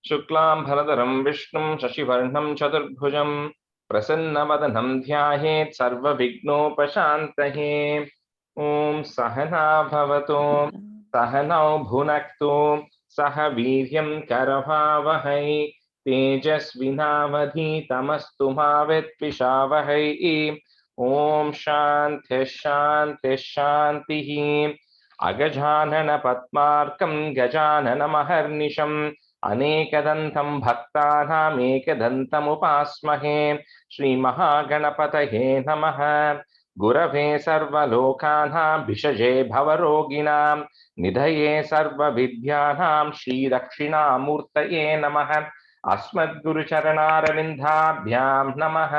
शुक्लांबरधरं विष्णुं शशिवर्णं चतुर्भुजं प्रसन्नवदनं ध्यायेत् सर्वविघ्नोपशान्तये। ॐ सहना भवतु सहनौ भुनक्तु सह वीर्यं करवावहै तेजस्विनावधीतमस्तु मा विद्विषावहै। ॐ शान्तिः शान्तिः शान्तिः। अगजानन पद्मार्कं गजाननमहर्निशम् अनेकदन्तं भक्तानामेकदन्तमुपास्महे। श्रीमहागणपतये नमः। गुरवे सर्वलोकानां भिषजे भवरोगिणां निधये सर्वविद्यानां श्रीदक्षिणामूर्तये नमः। अस्मद्गुरुचरणारविन्दाभ्यां नमः।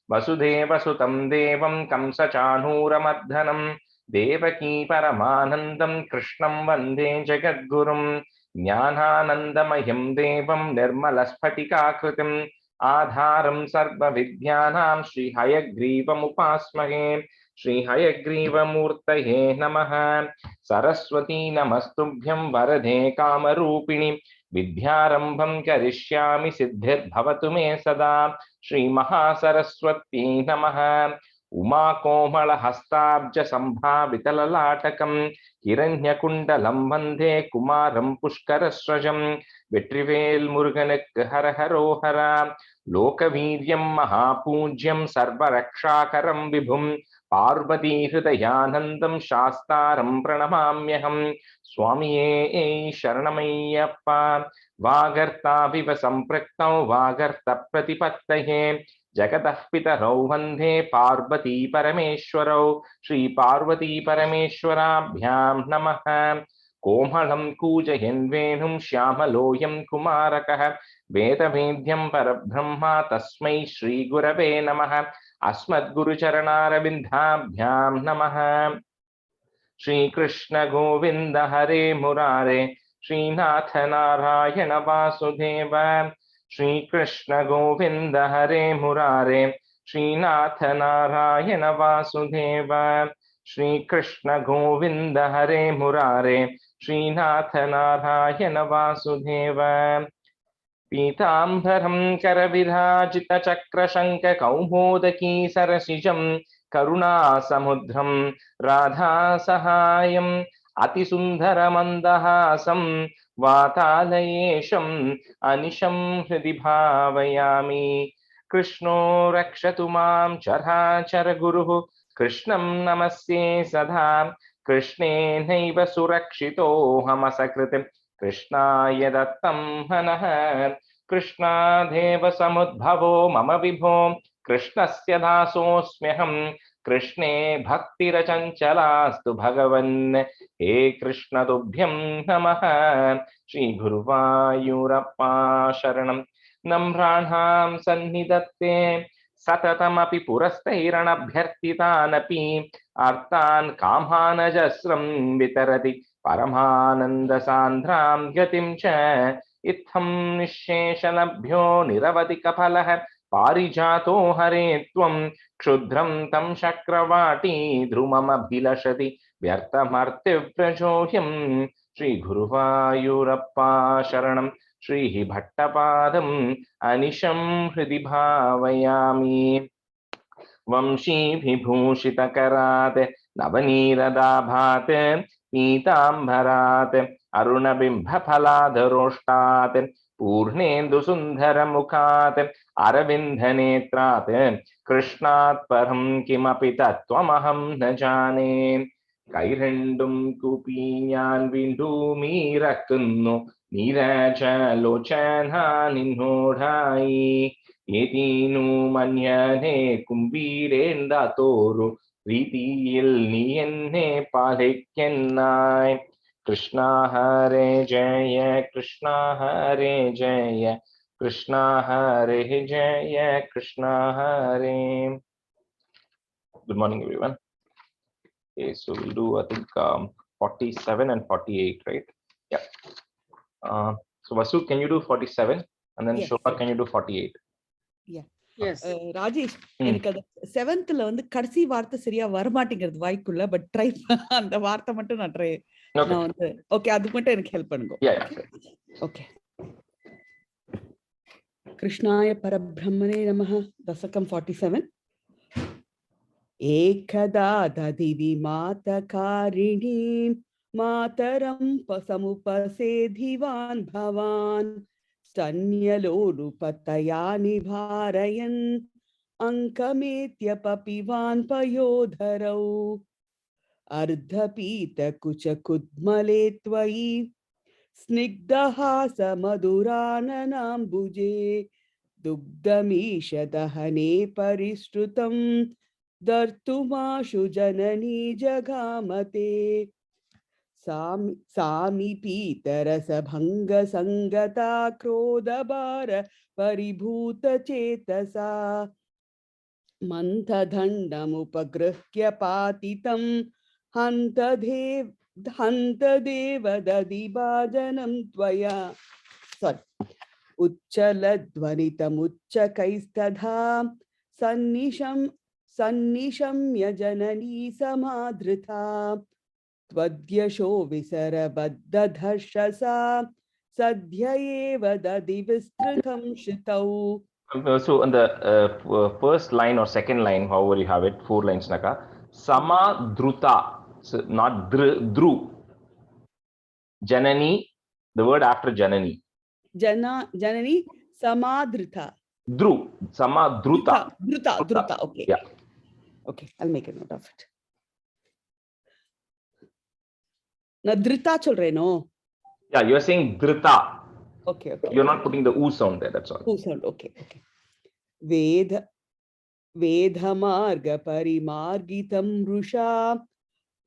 वसुदेवसुतं देवं कंसचाणूरमर्दनं देवकी परमानन्दं कृष्णं वन्दे जगद्गुरुं। ज्ञानानन्दमयं देवं निर्मलस्फटिकाकृतिम् आधारं सर्वविद्यानां श्रीहयग्रीवमुपास्महे। श्रीहयग्रीवमूर्तये नमः। सरस्वती नमस्तुभ्यं वरदे कामरूपिणि विद्यारम्भं करिष्यामि सिद्धिर्भवतु मे सदा। श्रीमहासरस्वती नमः। उमाकोमलहस्ताब्जसम्भावितललाटकं हिरण्यकुण्डलं वन्दे कुमारं पुष्करस्रजं। வெற்றிவேல் முருகனுக்கு ஹர ஹரோஹரா. லோகவீரியம் மகாபூஜ்யம் சர்வரக்ஷாகரம் விபும் பார்வதி ஹிருதயானந்தம் சாஸ்தாரம் பிரணமாம்யகம். சுவாமியே சரணமையப்பா. வாகர்த்தாவிவ சம்பிரக்தௌ வாகர்த்த பிரதிபத்தயே जगतः पितरौ वन्दे पार्वती परमेश्वरौ। श्री पार्वती परमेश्वराभ्यां नमः। कोमलं कूजयन् वेणुं श्यामलोऽयं कुमारकः वेदवेद्यं परब्रह्म तस्मै श्रीगुरवे नमः। अस्मद्गुरुचरणारविन्दाभ्यां नमः। श्रीकृष्ण गोविन्द हरे मुरारे श्रीनाथ नारायण वासुदेव। श्रीकृष्ण गोविन्द हरे मुरारे श्रीनाथ नारायण वासुदेव। श्रीकृष्ण गोविन्द हरे मुरारे श्रीनाथ नारायण वासुदेव। पीताम्बरं करविराजितचक्रशङ्खकौमोदकी सरसिजं करुणासमुद्रं राधासहायम् अतिसुन्दरमन्दहासं वातालयेशम् अनिशं हृदि भावयामि। कृष्णो रक्षतु मां चराचरगुरुः कृष्णं नमस्ये सदा। कृष्णेनैव सुरक्षितोऽहमसकृत् कृष्णाय दत्तं मनः। कृष्णादेव समुद्भवो मम विभो कृष्णस्य दासोऽस्म्यहं। कृष्णे भक्तिरचञ्चलास्तु भगवन् हे कृष्ण तुभ्यं नमः। श्रीगुरुवायूरप्पा शरणं नम्राणां सन्निधत्ते सततमपि पुरस्तैरणभ्यर्थितानपि आर्तान् कामानजस्रं वितरति परमानन्दसान्द्रां गतिं च। इत्थं निःशेषलभ्यो निरवधिकफलः पारिजातो हरे त्वं क्षुद्रं तं चक्रवाटी ध्रुवमभिलषति व्यर्थमर्त्यव्रजोऽयं। श्रीगुरुवायूरप्पा शरणं श्रीः भट्टपादम् अनिशं हृदि भावयामि। वंशीभिभूषितकरात् नवनीरदाभात् पीताम्बरात् अरुणबिम्बफलाधरोष्टात् पूर्णेन्दुसुन्दरमुखात् अरविन्दनेत्रात् कृष्णात् परं किमपि तत्त्वमहं न जाने। കൈരണ്ടും കൂപ്പി ഞാൻ വീണ്ടുമീറക്കുന്നു നീരജലോചന നിന്നോടായി. ഏതീനു മന്യനെ കുമ്പീരേണ്ടാത്തോരു രീതിയിൽ നീ എന്നെ പാലിക്കുന്നായി. കൃഷ്ണ ഹരേ ജയ കൃഷ്ണ ഹരേ ജയ കൃഷ്ണ ഹരേ ജയ കൃഷ്ണ ഹരേ. Good morning, everyone. Okay, so we'll do, I think, 47 and 48, right? Yeah. So Vasu, can you do 47? And then Yes. Shobha, can you do 48? Yeah. Yes. Rajesh, எனக்கு அது 7th வந்து கடைசி வார்த்தை சரியா வரமாட்டேங்கிறது வாய்க்குள்ள, பட் ட்ரை அந்த வார்த்தை மட்டும் நான் ட்ரை நான் வந்து ஓகே அது மட்டும் எனக்கு ஹெல்ப் பண்ணுங்க. Yeah, yeah. Okay. Krishnaya Parabrahmane Namaha. Dasakam 47. Ekada dadivi mata karini mataram pasamupasedhivan bhavan stanyalorupatayani bharayan ankametya papivan payodharau ardhapita kuchakudmale tvayi snigdhahasa madurananambuje dugdhamishadahane paristrutam dartumashu janani jagamate sami pitarasa bhanga sangata krodabara paribhuta chetasa mantadhandamupagrahya patitam hantadeva dadibajanam tvaya. Sorry. Uchchaladvanitam sannisham janani samadhrita tvadyasho visarabaddadharshasa sadhyayeva dadivistrutham shritau. So on the first line or second line, however you have it, 4 lines naka, samadhruta, so not dhru. Janani, the word after janani. Janani samadhrita. Dhru, samadhruta. Dhruta. Okay. Yeah. Okay, I'll make a note of it. Na dhrita cholreno. Yeah, you're saying dhrita. Okay. You're not putting the oo sound there, that's all. Oo sound, okay. Vedhamarga parimargitam rusha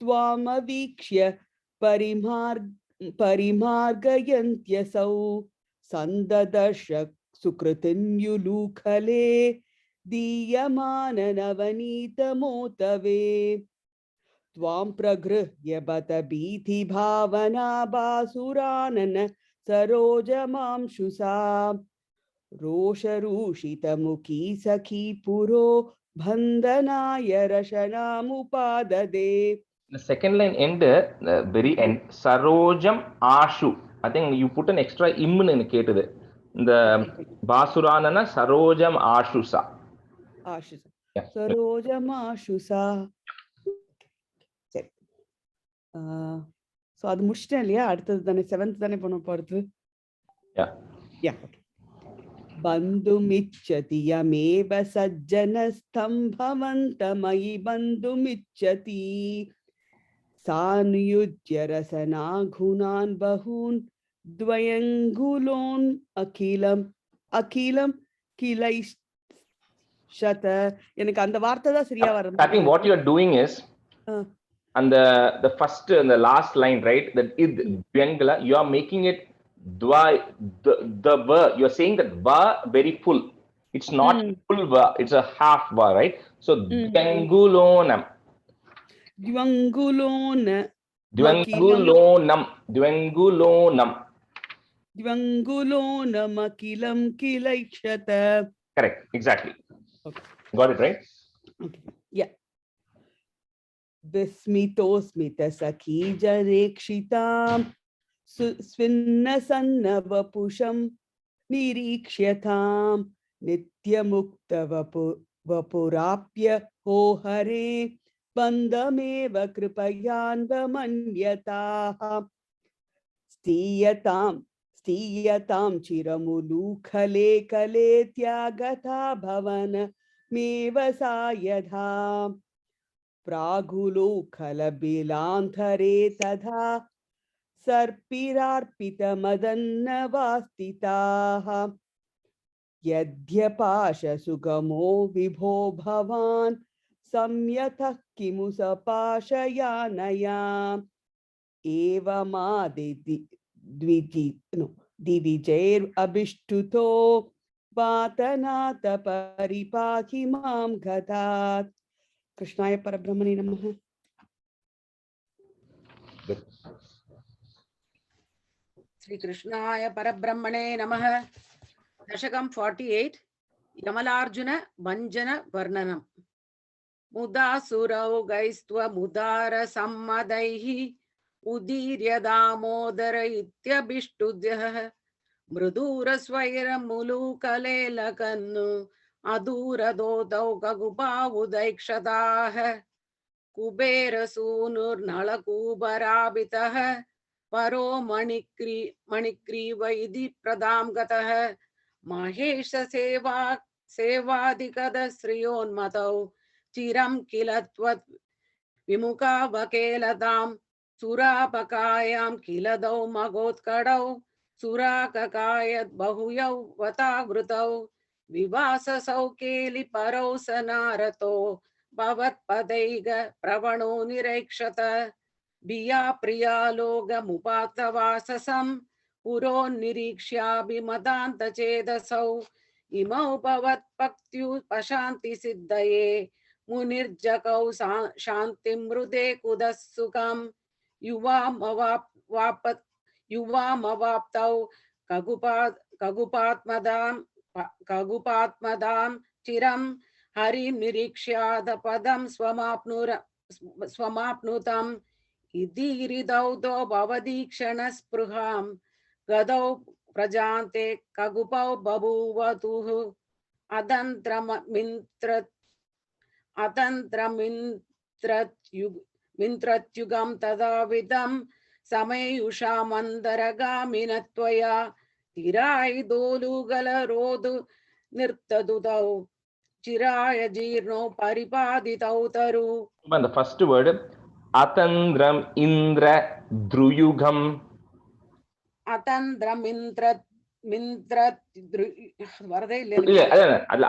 tvamavikshya parimargayantyasau sandadarsha sukritin diyamana navanita motave tvam pragrihya bata biti bhavana basuranana sarojamam shusa Rosharushitamuki Saki Puro Bandhanaya Rashanamupadade. The second line end, very end, Sarojam Ashu. I think you put an extra im in the Basuranana Sarojam Ashusa. Ashusa. Yeah. Sarojam Ashusa. So அது முடிச்சிட்டேன் இல்லையா அடுத்தது தானே 7th தானே பண்ண போறது yeah okay bandhumichchati yameva sajjanastham bhavantamai bandhumichchati sanuyujya rasana ghunan bahun dvayangulon akilam kilaishata எனக்கு அந்த வார்த்தை தான் சரியா வர I think what you are doing is and the first and the last line, right, that id dvyangala, you are making it the va, you are saying that va very full, it's not full va, it's a half va, right? So dvyangulonam akilam kilaishata. Correct, exactly. Okay. Got it, right? Okay. Yeah. Vismitosmita sakhi jarekshitam svinna sanna vapusham nirikshatam nityamukta vapurapya ho hare bandhameva kripayanva manyataha stiyatam chiramulukhale kale tyagata bhavana mevasayadha प्रागुलोखलबिलान्धरे तथा सर्पिरार्पितमदन्नवास्तिताः यद्यपाशसुगमो विभो भवान् संयतः किमु सपाशयानया दिविजैरभिष्टुतो वातनाथ परिपाहि मां गतात्. Krishnaya Parabrahmane Namaha. Sri Krishnaya Parabrahmane Namaha. Dasakam 48. Yamalarjuna Banjana Varnanam. Muda Surau Gaistva Mudara Sammadaihi Udirya Damodara Ityabhishtudya मृदूरस्वैरमुलूकलेलकन्नु अदूरदोदौ कगुपावुदैक्षताः कुबेरसूनुर्नलकूबराभितः परो मणिग्रीव इति प्रदां गतः महेश सेवादिकदश्रियोन्मतौ चिरं किल त्वत् विमुखावकेलतां सुरापकायां किलदौ मगोत्कडौ सुराककायद् बहुयौवतावृतौ विवाससौ केलिपरौ स नारतो भवत्पदैग प्रवणो निरैक्षत भिया प्रियालोकमुपातवाससं पुरोन्निरीक्ष्याभिमदान्तचेदसौ इमौ भवत्पक्त्युपशान्तिसिद्धये मुनिर्जगौ शान्तिमृदे कुतः सुखम् युवामवाप्तौ कगुपात्मदां चिरं हरिं निरीक्ष्याद पदं स्वमाप्नुतम् इदीरिदौ भवदीक्षणस्पृहां गदौ प्रजान्ते कगुपौ बभूवतुः अतन्त्रमिन्त्रत्युगं तदाविदं समयुषा मन्दरगामिनत्वया तिरायिदोलुगलरोधु निर्तदुतौ चिराय जीर्णो परिपादितौ तरु. The first word, Atandram Indra Druyugam. Atandram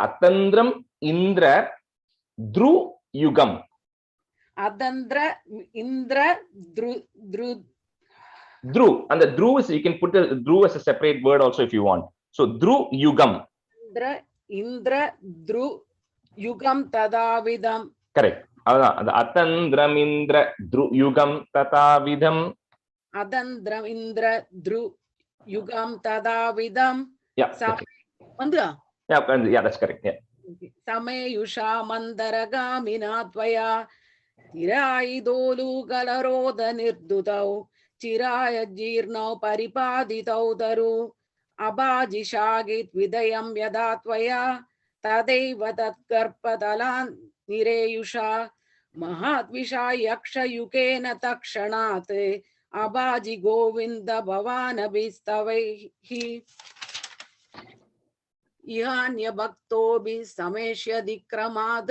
Atandram Indra Druyugam. Adandra Indra Dru, and the Dru is, you can put the Dru as a separate word also if you want. So Druyugam. Indra Dru Yugam Tadavidam. Correct. The Atandram Indra Druyugam Tatavidam. Adandram Indra Dru Yugam Tadavidam. Yeah. Yeah, that's correct. Yeah. Sameyusha Mandaragamina Tirayidolu Galaroda Nirdutau Chiraya Jirno Paripaditau Daru Abajishagit Vidayam Yadatvaya Tadeva Tatkarpadalan Nireyusha Mahatvisha Yaksha Yukena Takshanate Abaji Govinda Bhavana Bistavehi Ihanya Bhaktobi Sameshya Dikramad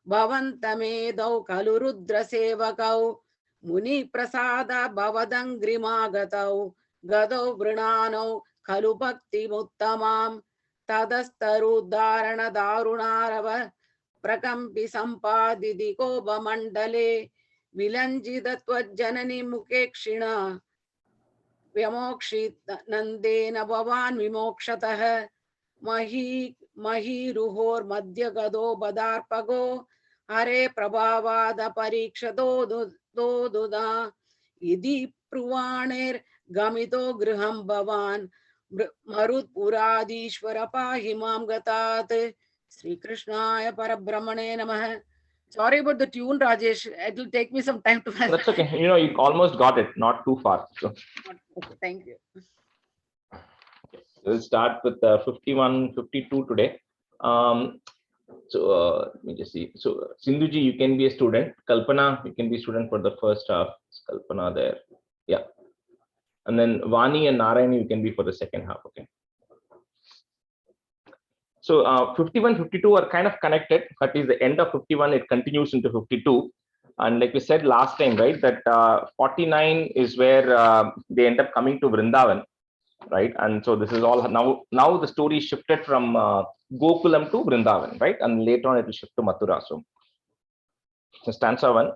Bhavantamedau Kalurudra Sevakau Muni Prasada Bhavadangrimagatau Gadau Vrinanau Kalupakti Muttamam Tadastaru Dharana Darunarava Prakampi Sampadidiko Bamandale Vilanjidatva Janani Mukekshina Vyamokshit Nandena Bhavan Vimokshataha Mahiruhor Madhya Gado Badarpago Hare Prabhavada Parikshado Doduda Idi Pruvaner Gamito Griham Bhavan Marut Puradishvara Pahimam Gatat Sri Krishnaya Parabrahmane Namaha. Sorry about the tune, Rajesh. It will take me some time to. That's okay. You know, you almost got it. Not too far. So. Okay, thank you. We'll start with 51, 52 today. Let me just see. So, Sindhuji, you can be a student. Kalpana, you can be a student for the first half. Kalpana there. Yeah. And then Vani and Narayani, you can be for the second half. Okay. So, 51, 52 are kind of connected. That is the end of 51. It continues into 52. And like we said last time, right, that 49 is where they end up coming to Vrindavan. Right, and so this is all now the story shifted from Gokulam to Vrindavan, right, and later on it will shift to Mathura. So stanza 1.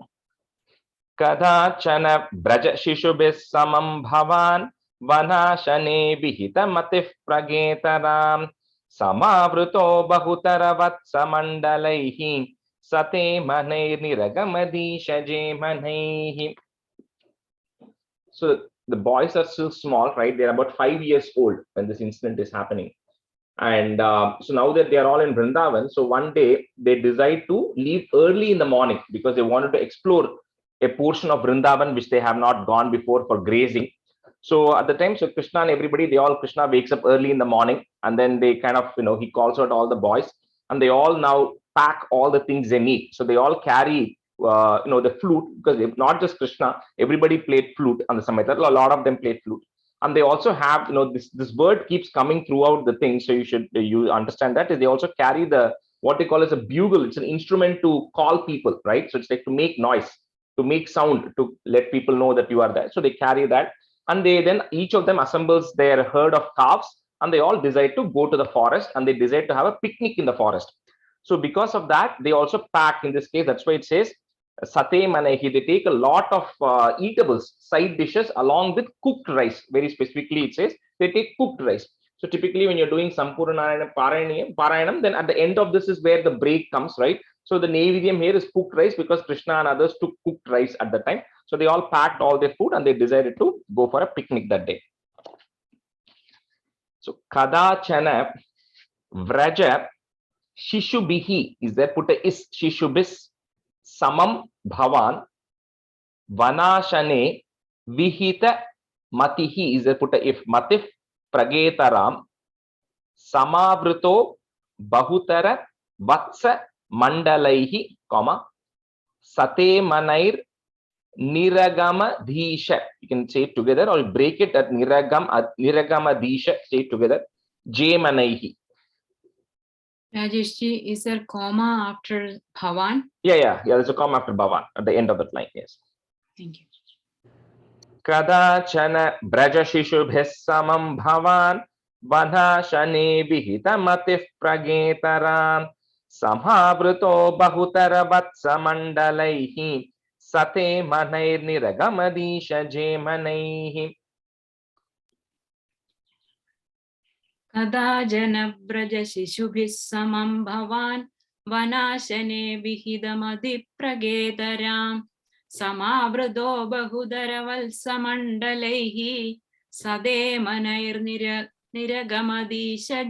Kadachana braja shishubis samam bhavan vanashane vihita matif pragetaram samavruto bahutara vatsamandalaihi sate manai niragamadi shaje manaihi. So the boys are still small, right? They're about 5 years old when this incident is happening. And so now that they are all in Vrindavan, so one day they decide to leave early in the morning because they wanted to explore a portion of Vrindavan which they have not gone before for grazing. So at the time, so Krishna and everybody, Krishna wakes up early in the morning, and then they kind of, he calls out all the boys, and they all now pack all the things they need. So they all carry, the flute, because not just Krishna, everybody played flute on the Samhita. A lot of them played flute. And they also have, this word keeps coming throughout the thing. So you understand that they also carry what they call as a bugle. It's an instrument to call people, right? So it's like to make noise, to make sound, to let people know that you are there. So they carry that. And each of them assembles their herd of calves, and they all decide to go to the forest, and they decide to have a picnic in the forest. So because of that, they also pack, in this case, that's why it says Sate Manehi. They take a lot of eatables, side dishes, along with cooked rice. Very specifically, it says they take cooked rice. So typically when you're doing Sampurnarayana Parayanam, then at the end of this is where the break comes, right? So the Naivedyam here is cooked rice, because Krishna and others took cooked rice at the time. So they all packed all their food, and they decided to go for a picnic that day. So Kadachana Vraja Shishubhihi is there, put a is, Shishubis Samam Bhavan Vanashane Vihita Matihi is there, put a if, Matif Pragetaram Samavruto Bahutara Vatsa Mandalaihi, comma Sate Manair Niragama Dhisha. You can say it together, or break it at Niragama Dhisha, say it together. Jemanaihi. Rajeshji, is there comma after Bhavan? Yeah, there's a comma after Bhavan at the end of that line, yes. Thank you. Kadachana Braja Shishubhis Samam Bhavan Vanashane Vihita Matif Pragetaram Samhavruto Bahutara Vatsa Mandalaihi Sate Manair Niragamadish Jemanaihi. Kada jana braja shishubhis samam bhavan vanashane vihidamadi pragetaram samavrudo bahudara valsamandalaihi sade manair niragamadisha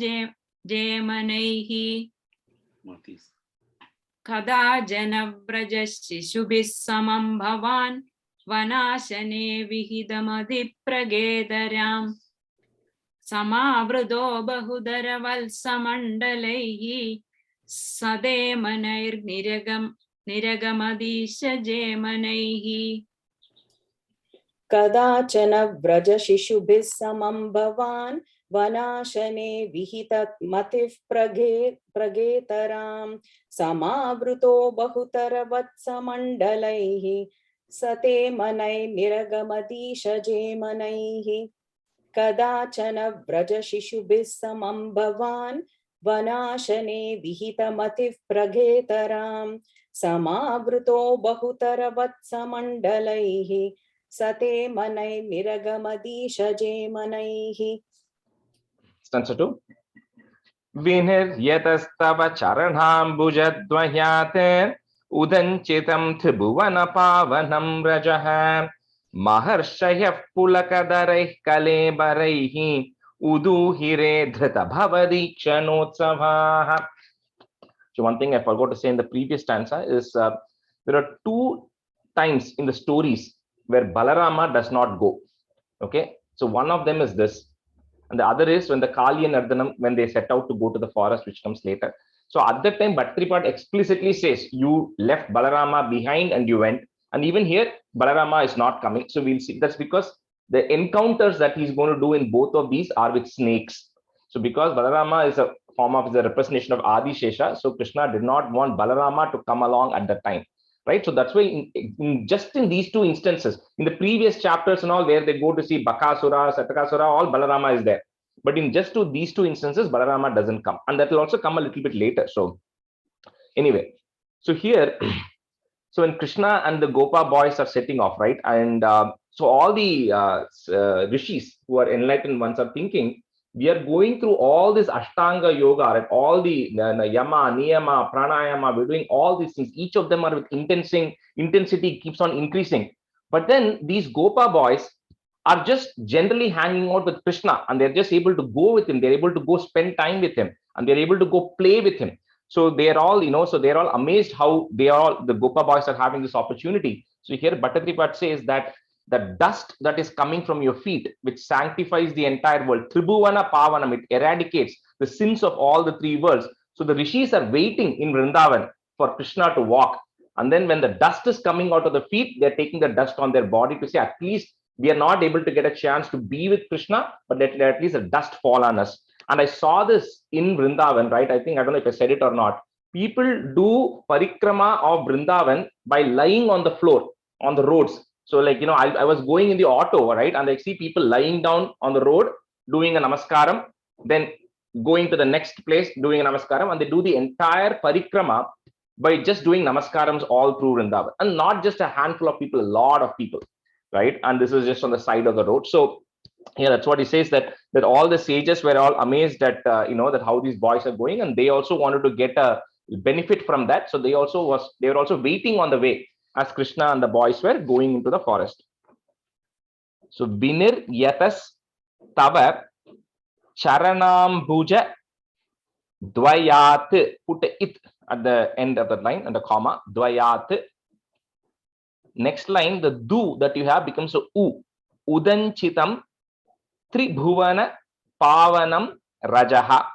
jemanaihi. Kada jana braja shishubhis samam bhavan vanashane vihidamadi pragetaram Samavrudo bahudara valsamandalaihi sade manair niragamadisha jemanaihi. Kadachana vraja shishubhis samam bhavan vanashane vihita matif pragetaram samavruto bahutara vatsamandalaihi sate manai niragamadisha jemanaihi. Kadachana vraja shishubhis samam bhavan vanashane vihita matif pragetaram samavruto bahutara vatsamandalaihi sate manai niragamadisha jemanaihi. Stanza 2. Vinir yatastava charanam bujadvayate udanchitam tribhuvana pavanam rajaham Maharshayah Pulakadarai Kalebaraihi Uduhire Dhrita Bhavadikshanotsavaha. So one thing I forgot to say in the previous stanza is there are two times in the stories where Balarama does not go. Okay, so one of them is this, and the other is when the Kali and Ardhanam, when they set out to go to the forest, which comes later. So at that time, Bhattripat explicitly says, you left Balarama behind and you went. And even here, Balarama is not coming. So we'll see. That's because the encounters that he's going to do in both of these are with snakes. So because Balarama is a form of the representation of Adi Shesha, so Krishna did not want Balarama to come along at that time. Right? So that's why just in these two instances, in the previous chapters and all, where they go to see Bakasura, Satakasura, all Balarama is there. But in just these two instances, Balarama doesn't come. And that will also come a little bit later. So anyway, so here, so when Krishna and the Gopa boys are setting off, right? And so all the rishis who are enlightened ones are thinking, we are going through all this Ashtanga yoga, right? All the Yama, Niyama, Pranayama, we're doing all these things. Each of them are with intensity keeps on increasing. But then these Gopa boys are just generally hanging out with Krishna, and they're just able to go with him. They're able to go spend time with him, and they're able to go play with him. So they're all, so they're all amazed how the Gopa boys are having this opportunity. So here Bhattatripat says that the dust that is coming from your feet, which sanctifies the entire world. Tribhuvana Pavanam, it eradicates the sins of all the three worlds. So the rishis are waiting in Vrindavan for Krishna to walk. And then when the dust is coming out of the feet, they're taking the dust on their body to say, at least we are not able to get a chance to be with Krishna, but let at least the dust fall on us. And I saw this in Vrindavan, right? I don't know if I said it or not. People do parikrama of Vrindavan by lying on the floor, on the roads. So like, I was going in the auto, right? And I see people lying down on the road, doing a namaskaram, then going to the next place, doing a namaskaram, and they do the entire parikrama by just doing namaskarams all through Vrindavan. And not just a handful of people, a lot of people, right? And this is just on the side of the road. So yeah, that's what he says, that all the sages were all amazed at, that how these boys are going, and they also wanted to get a benefit from that. So they were also waiting on the way as Krishna and the boys were going into the forest. So Vinir Yatas Tava Charanambuja Dvayat, put it at the end of the line and the comma, Dvayat. Next line, the du that you have becomes a u. Udanchitam Tribhuvana Pavanam Rajaha.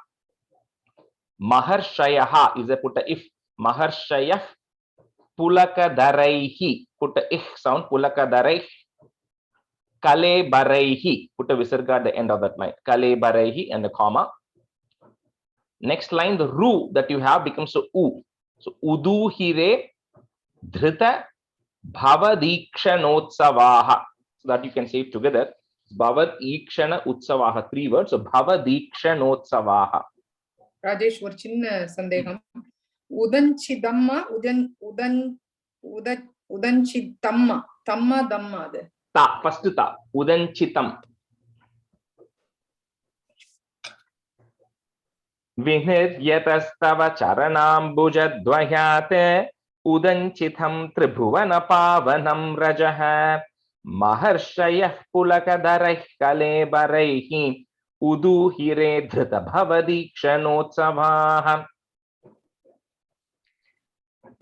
Maharshayaha is a put a if. Maharshayah Pulakadaraihi, put a ich sound, Pulakadarai. Kale Baraihi, put a visarga at the end of that line. Kale Baraihi and the comma. Next line, the ru that you have becomes a u. So Udu Hire Dhrita Bhavadikshanotsavaha. So that you can say it together. Bhavad Ikshana Utsavaha, 3 words. So Bhavadikshanotsavaha. Rajesh, ஒரு சின்ன சந்தேகம். உதஞ்சிதம்மா உதஞ்சிதம்மா தம்மா தம்மா அது Ta, first ta, Udanchitam. Vinhiryatastava charanambujadvayate Udanchitham tribhuvana pavanam rajaha Maharshayah pulakadarah kalebaraihi Udu hire dhrita bhavadikshanotsavaha.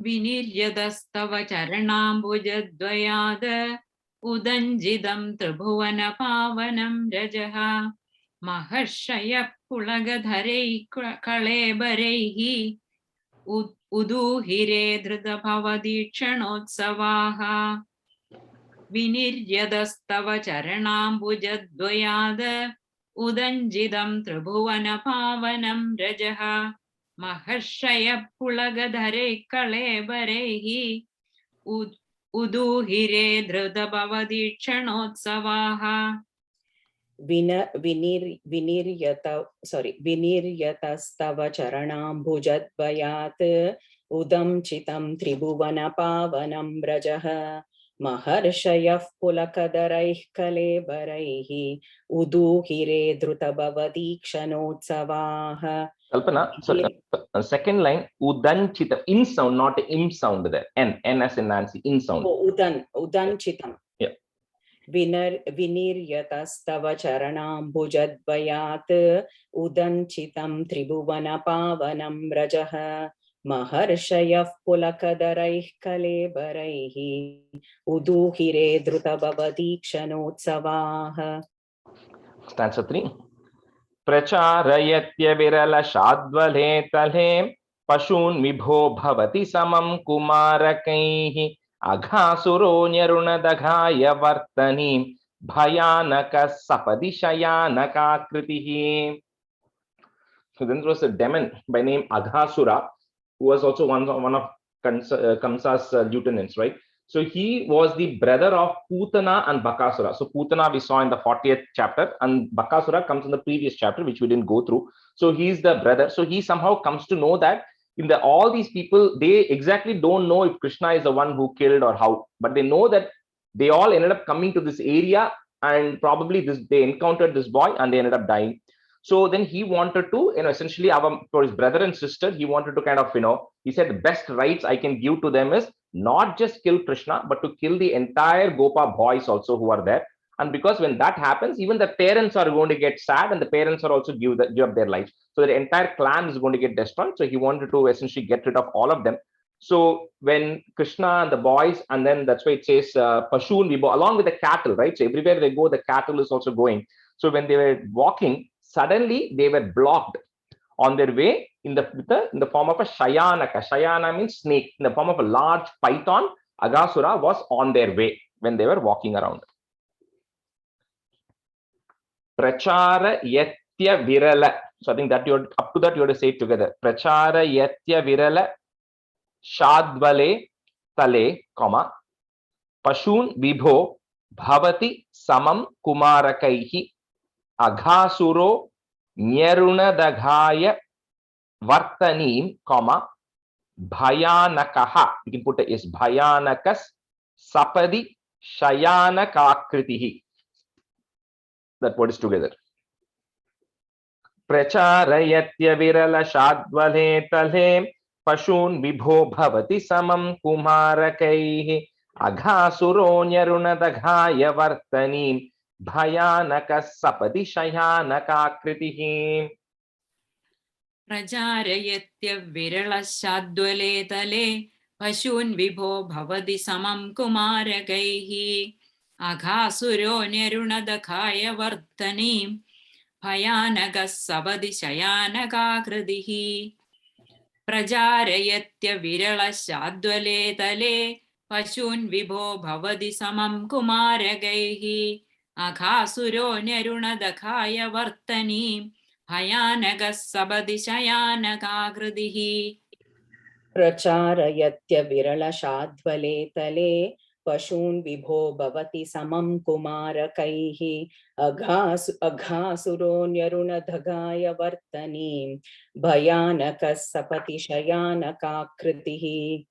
Viniryadastava charanambujadvayad Udanjidam tribhuvana pavanam rajaha Maharshaya pulagadharei kalebareihi Uduhire dhrita bhavadikshanotsavaha. Viniryadastava charanambujadvayad Udanjidam tribhuvana pavanam rajaha Maharshaya pulagadharei kalebareihi Uduhire dhrita bhavadikshanotsavaha. Viniryatastava charanambujadvayat Udamchitam tribhuvana pavanam rajaha Maharshayah pulakadaraih kalebaraih Uduhire dhruta bhavadikshanotsavaha. Kalpana, second line, Udanchitam, in sound, not im sound there. N as in Nancy, in sound. Oh, Udanchitam. Yeah. Viniryatastava charanambujadvayat Udanchitam tribhuvana pavanam rajaha Maharshayah pulakadaraih kalebaraih Uduhire dhruta bhavadikshanotsavaha. Stanza 3. Pracharayatya virala shadvale talhe Pashun vibho bhavati samam kumarakaihi Aghasuro nyarunadaghaya vartani Bhayanaka sapadi shayanaka kritihi. So then there was a demon by name Aghasura, who was also one of Kamsa's lieutenants, right? So he was the brother of Putana and Bakasura. So Putana we saw in the 40th chapter, and Bakasura comes in the previous chapter, which we didn't go through. So he's the brother. So he somehow comes to know that all these people, they exactly don't know if Krishna is the one who killed or how, but they know that they all ended up coming to this area, and probably they encountered this boy and they ended up dying. So then he wanted to, essentially for his brother and sister, he wanted to kind of, he said the best rights I can give to them is not just kill Krishna, but to kill the entire Gopa boys also who are there. And because when that happens, even the parents are going to get sad, and the parents are also give up their lives. So the entire clan is going to get destroyed. So he wanted to essentially get rid of all of them. So when Krishna and the boys, and then that's why it says Pashun Vibho, along with the cattle, right? So everywhere they go, the cattle is also going. So when they were walking, suddenly they were blocked on their way in the form of a Shayanaka. Shayana means snake. In the form of a large python, Aghasura was on their way when they were walking around. Prachara Yatya Virala. So I think that you're up to that, you have to say it together. Prachara Yatya Virala Shadvale Tale, comma, Pashun Vibho Bhavati Samam Kumarakaihi Aghasuro Nyarunadagaya Vartanim, comma, Bhayanakaha. You can put a is Bhayanakas Sapadi Shayanakakritihi. That word is together. Pracharayatya virala shadvale tale Pashun Vibho Bhavati Samam Kumarakaihi Aghasuro Nyarunadagaya Vartanim Bhayanakas Sapadi Shayanakakritihi. Pracharayatya virala shadvale tale Pashun Vibho Bhavati Samam Kumarakaihi Aghasuro Nyarunadagaya Vartanim Bhayanakas Sapadi Shayanakakritihi. Prajarayatya virala shadvale tale Pashun Vibho Bhavati Samam Kumaragaihi Aghasuro Nyarunadagaya Vartanim Bhayanakas Sapadi Shayanakakritihi. Pracharayatya virala shadvale tale Pashun Vibho Bhavati Samam Kumarakaihi Aghasuro Nyarunadagaya Vartanim Bhayanakas Sapati Shayanakakritihi.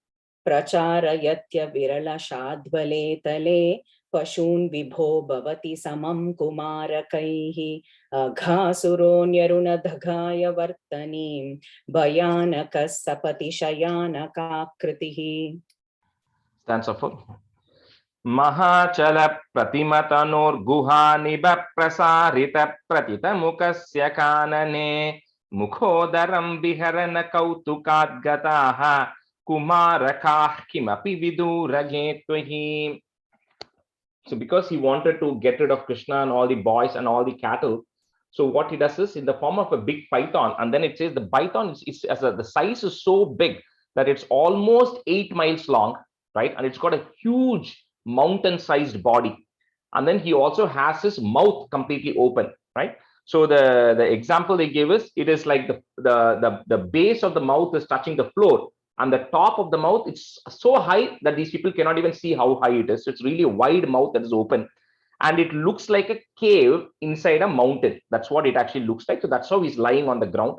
Pracharayatya virala shadvale tale Pashun Vibho Bhavati Samam Kumarakaihi Aghasuro Nyarunadagaya Vartanim Bhayanakas Sapati Shayanakakritihi. Stanza 4. Mahachala Pratimatanor Guha Niba Prasarita Pratita Mukasya Kanane Mukhodaram Viharana Kautukat Gataha Kumarakah Kimapi Viduragetvahi. So because he wanted to get rid of Krishna and all the boys and all the cattle, so what he does is in the form of a big python, and then it says the python is the size is so big that it's almost 8 miles long, right? And it's got a huge mountain-sized body. And then he also has his mouth completely open, right? So the example they gave us, it is like the base of the mouth is touching the floor, and the top of the mouth, it's so high that these people cannot even see how high it is. So it's really a wide mouth that is open, and it looks like a cave inside a mountain. That's what it actually looks like. So that's how he's lying on the ground.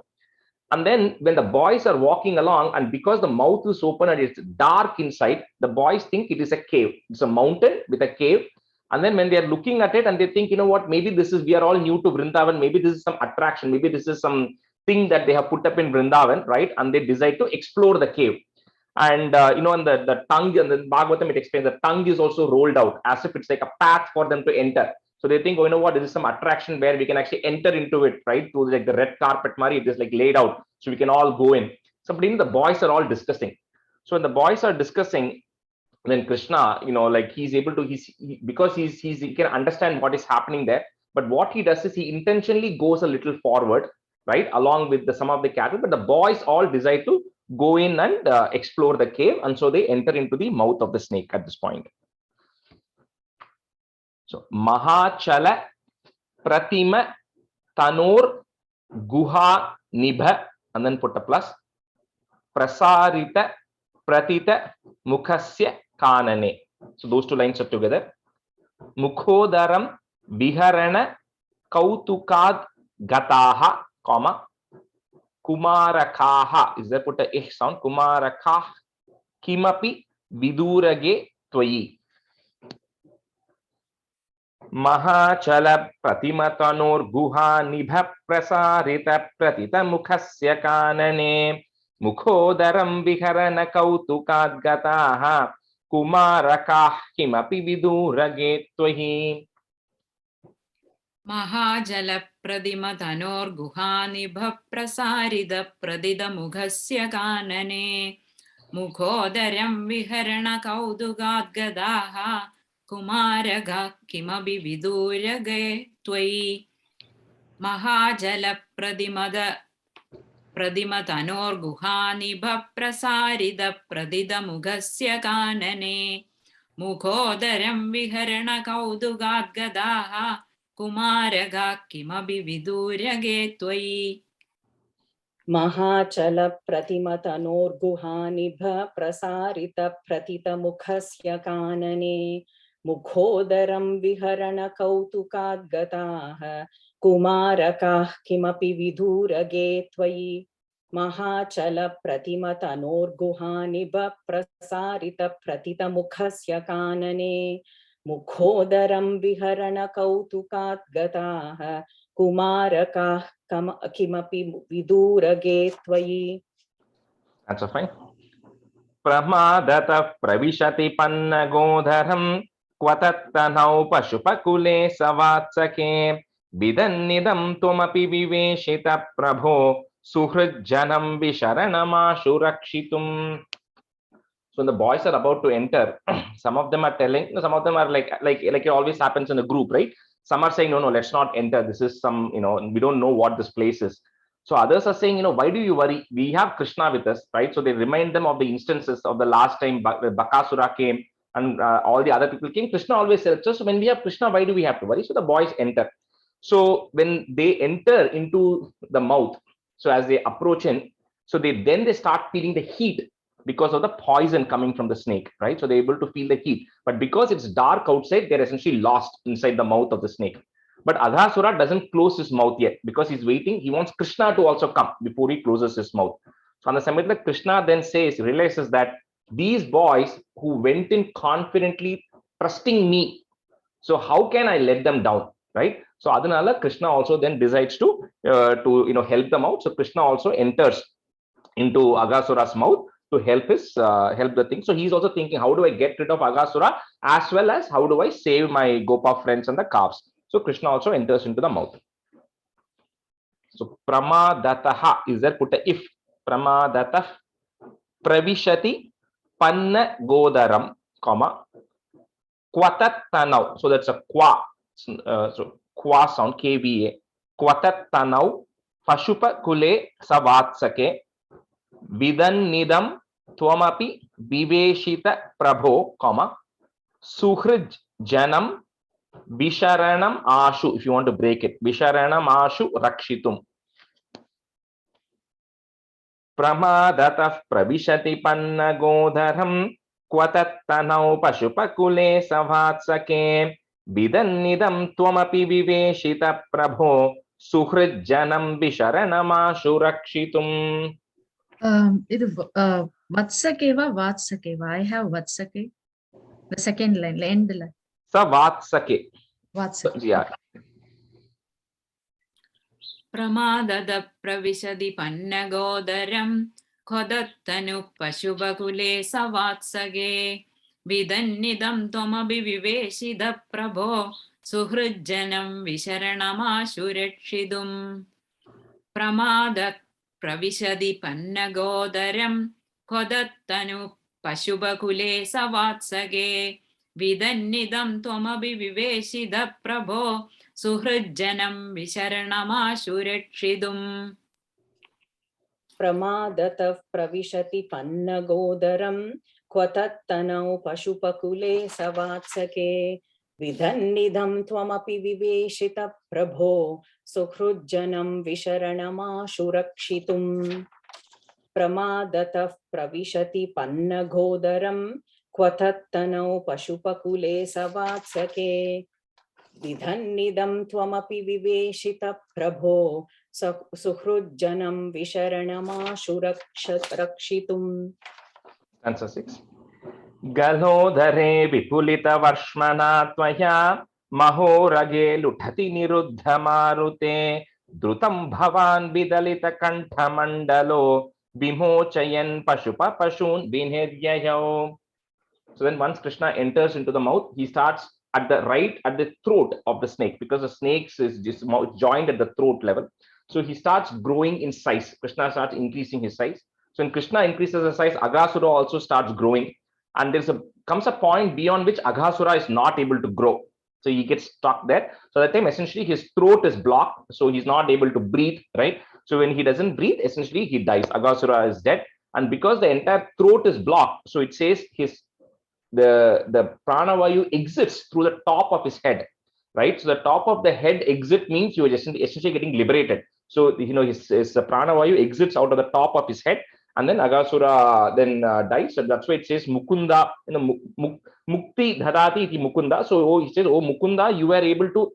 And then when the boys are walking along, and because the mouth is open and it's dark inside, the boys think it is a cave. It's a mountain with a cave. And then when they are looking at it and they think, you know what, maybe we are all new to Vrindavan. Maybe this is some attraction. Maybe this is some thing that they have put up in Vrindavan, right? And they decide to explore the cave. And and the tongue, and the Bhagavatam, it explains the tongue is also rolled out as if it's like a path for them to enter. So they think, oh, you know what, this is some attraction where we can actually enter into it, right? To like the red carpet, Mari, it is like laid out, so we can all go in. So the boys are all discussing. So when the boys are discussing, then Krishna, like he's able to, because he can understand what is happening there. But what he does is he intentionally goes a little forward, right, along with some of the cattle. But the boys all decide to go in and explore the cave, and so they enter into the mouth of the snake at this point. So Mahachala Pratima Tanor Guha Nibha, and then put a plus, Prasarita Pratita Mukhasya Kanane. So those two lines are together. Mukhodaram Viharana Kautukad Gataha, comma, Kumarakaha. Is there put a ich sound? Kumarakah Kimapi Vidurage Twayi. Mahachala Pratimatanor Guha Nibha Prasarita Pratita Mukhasya Kanane Mukhodaram Viharana Kautukad Gataha Kumarakah Kimapi Vidurage Twahi. Mahajala Pradimatanor Guha Nibha Prasarita Pradida Mukhasya Kanane मुखोदरं विहरण कौतुकाद्गदाः कुमारगाः किमपि विदूरगे त्वयि प्रदिमतनोर्गुहानिभप्रसारितप्रदितमुखस्य कानने मुखोदरं विहरण कौतुकाद्गदाः कुमारगाः किमपि विदूरगे त्वयि महाचल प्रतिमतनोर्गुहानिभ प्रसारित प्रथितमुखस्य कानने मुखोदरं विहरण कौतुकाद्गताः कुमारकाः किमपि विदूरगे त्वयि महाचल प्रतिमतनोर्गुहानिभ प्रसारित प्रथितमुखस्य कानने मुखोदरं विहरण कौतुकाद्गताः कुमारकाः किमपि विदूरगे त्वयि. That's fine. प्रमादतः प्रविशति पन्नगोधरं क्वतत्तनौ पशुपकुले सवात्सके विदन्निदं त्वमपि विवेशित प्रभो सुहृज्जनं विशरणमाशु रक्षितुम्. So when the boys are about to enter, some of them are telling, some of them are like it always happens in a group, right? Some are saying, no, let's not enter. This is some, we don't know what this place is. So others are saying, why do you worry? We have Krishna with us, right? So they remind them of the instances of the last time Bakasura came and all the other people came. Krishna always said, so when we have Krishna, why do we have to worry? So the boys enter. So when they enter into the mouth, so as they approach in, so they start feeling the heat because of the poison coming from the snake, right? So they're able to feel the heat. But because it's dark outside, they're essentially lost inside the mouth of the snake. But Aghasura doesn't close his mouth yet because he's waiting. He wants Krishna to also come before he closes his mouth. So on the Samhita, Krishna then realizes that these boys who went in confidently trusting me, so how can I let them down, right? So Adhanala, Krishna also then decides to help them out. So Krishna also enters into Aghasura's mouth to help the thing. So he's also thinking, how do I get rid of Aghasura, as well as how do I save my Gopa friends and the calves? So Krishna also enters into the mouth. So pramadataha is there, put a if. Pramadatah pravishati panna godaram, comma, kwatattanau. So that's a kwa. So kwa sound, kva. Kwatattanau pashupa kule savatsake vidannidam twamapi viveshita prabho, comma, suhrij janam visharanam ashu. If you want to break it, visharanam ashu rakshitum. Pramadatah pravishati panna godaram kwatattanau pashupakule savatsake vidannidam twamapi viveshita prabho suhrij janam visharanam ashu rakshitum. Vatsakeva, Vatsakeva. I have Vatsake. The second line, end line. Savatsake. Vatsake. Yeah. Pramadada pravishadi pannagodaram khodattanu pashubakule savatsage vidannidam tvamabi viveshida prabho suhrujjanam visharanamashurekshidum. Pramada pravishadi pannagodaram khodattanu pashubakule savatsage vidannidam tvamabi viveshida prabho suhrujjanam visharanamashurekshidum. Pramadatav pravishati pannagodaram kvatattanau pashupakule savatsake vidannidam tvamapi viveshita prabho suhrujjanam visharanamashurekshitum. Pramadatav pravishati pannagodaram kvatattanau pashupakule savatsake vidannidam tvamapi viveshita prabho suhrujjanam visharanamashurekshitum. Answer 6. Galodhare vipulita varshmana tvaya mahorage luthati niruddha marute drutam bhavan vidalita kantha mandalo vimochayan pashupa pashun vinhedyayo. So then once Krishna enters into the mouth, he starts at the throat of the snake, because the snake is just joined at the throat level. So he starts growing in size. Krishna starts increasing his size. So when Krishna increases the size, Aghasura also starts growing. And comes a point beyond which Aghasura is not able to grow. So he gets stuck there. So that time essentially his throat is blocked. So he's not able to breathe, right? So when he doesn't breathe, essentially he dies. Aghasura is dead. And because the entire throat is blocked, so it says the pranavayu exits through the top of his head, right? So the top of the head exit means you are essentially getting liberated. So his pranavayu exits out of the top of his head, and then Aghasura then dies. So that's why it says Mukunda, Mukti Dhadati iti Mukunda. So he says, oh Mukunda, you were able to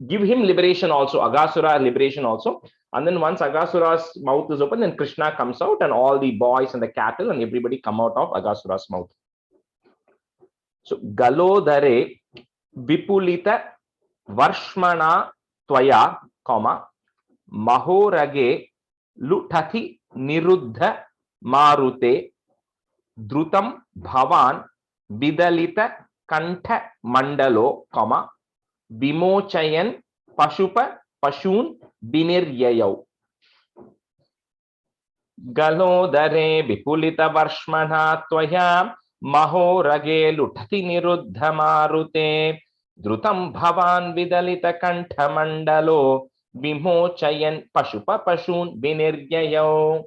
give him liberation also, Aghasura liberation also. And then once Aghasura's mouth is open, then Krishna comes out, and all the boys and the cattle and everybody come out of Aghasura's mouth. So Galodare Vipulita Varshmana Tvaya, Mahorage Lutati Niruddha Marute Drutam Bhavan Vidalita Kantha Mandalo, Vimochayan Pashupa Pashun Biniryayav. Galodare Vipulita Varshmana Tvaya Mahorage Lutati Niruddha Marute Drutam Bhavan Vidalita Kantha Mandalo Vimochayan Pashupa Pashun Biniryayav.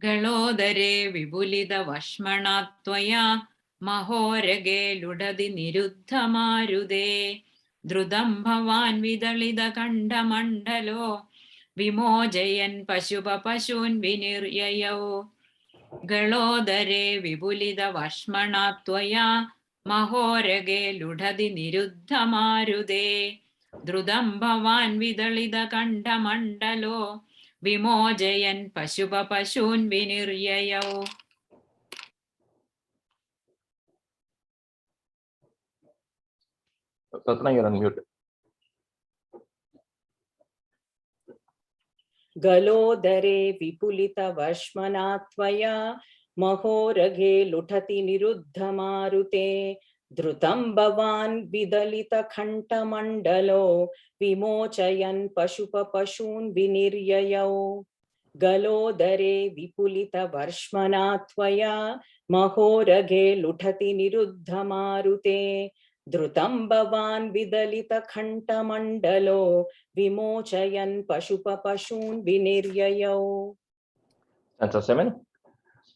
Galodare Vibulida Vashmana Tvaya Mahorage Ludadi Niruddha Marude Drudam Bhavan Vidalida Kanda Mandalo Vimojayan Pashupa Pashun Viniryayav. Galodare Vibulida Vashmana Tvaya Mahorage Ludadi Niruddha Marude Drudam Bhavan Vidalida Kanda Mandalo Vimojayan Pashupa Pashun Viniryayav. Satna, you're on mute. Galodare Vipulita Varshmana Tvaya Mahorage Lutati Niruddha Marute Drutam Bhavan Vidalita Khanta Mandalo Vimochayan Pashupa Pashun Viniryayav. Galodare Vipulita Varshmana Tvaya Mahorage Lutati Niruddha Marute Drutam Bhavan Vidalita Khanta Mandalo Vimochayan Pashupa Pashun Viniryayav. Stanza 7.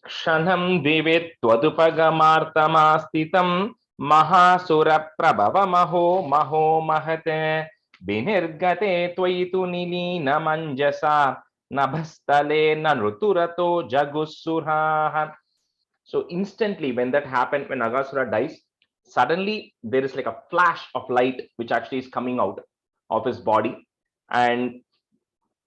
Kshanam Divet Twadupagamartamastitam Mahasura Prabhava Maho Mahate Binirgate Twaitu Nilina Manjasa Nabhastale Nanruturato Jagussurha. So instantly when that happened, when Aghasura dies, suddenly there is like a flash of light which actually is coming out of his body, and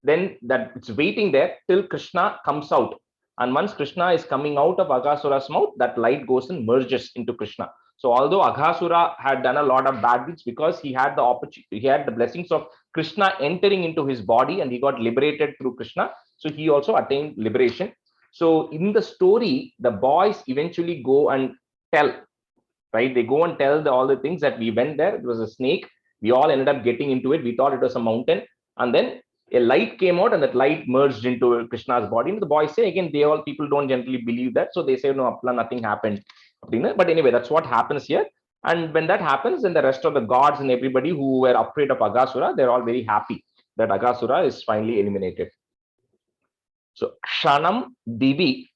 then that it's waiting there till Krishna comes out. And once Krishna is coming out of Aghasura's mouth, that light goes and merges into Krishna. So although Aghasura had done a lot of bad deeds, because he had the opportunity, he had the blessings of Krishna entering into his body and he got liberated through Krishna, so he also attained liberation. So in the story, the boys eventually go and tell, right? They go and tell all the things that we went there. It was a snake. We all ended up getting into it. We thought it was a mountain. And then a light came out and that light merged into Krishna's body. And the boys say, again, people don't generally believe that. So they say, no, nothing happened. But anyway, that's what happens here. And when that happens, then the rest of the gods and everybody who were afraid of Aghasura, they're all very happy that Aghasura is finally eliminated. So, Kshanam Divi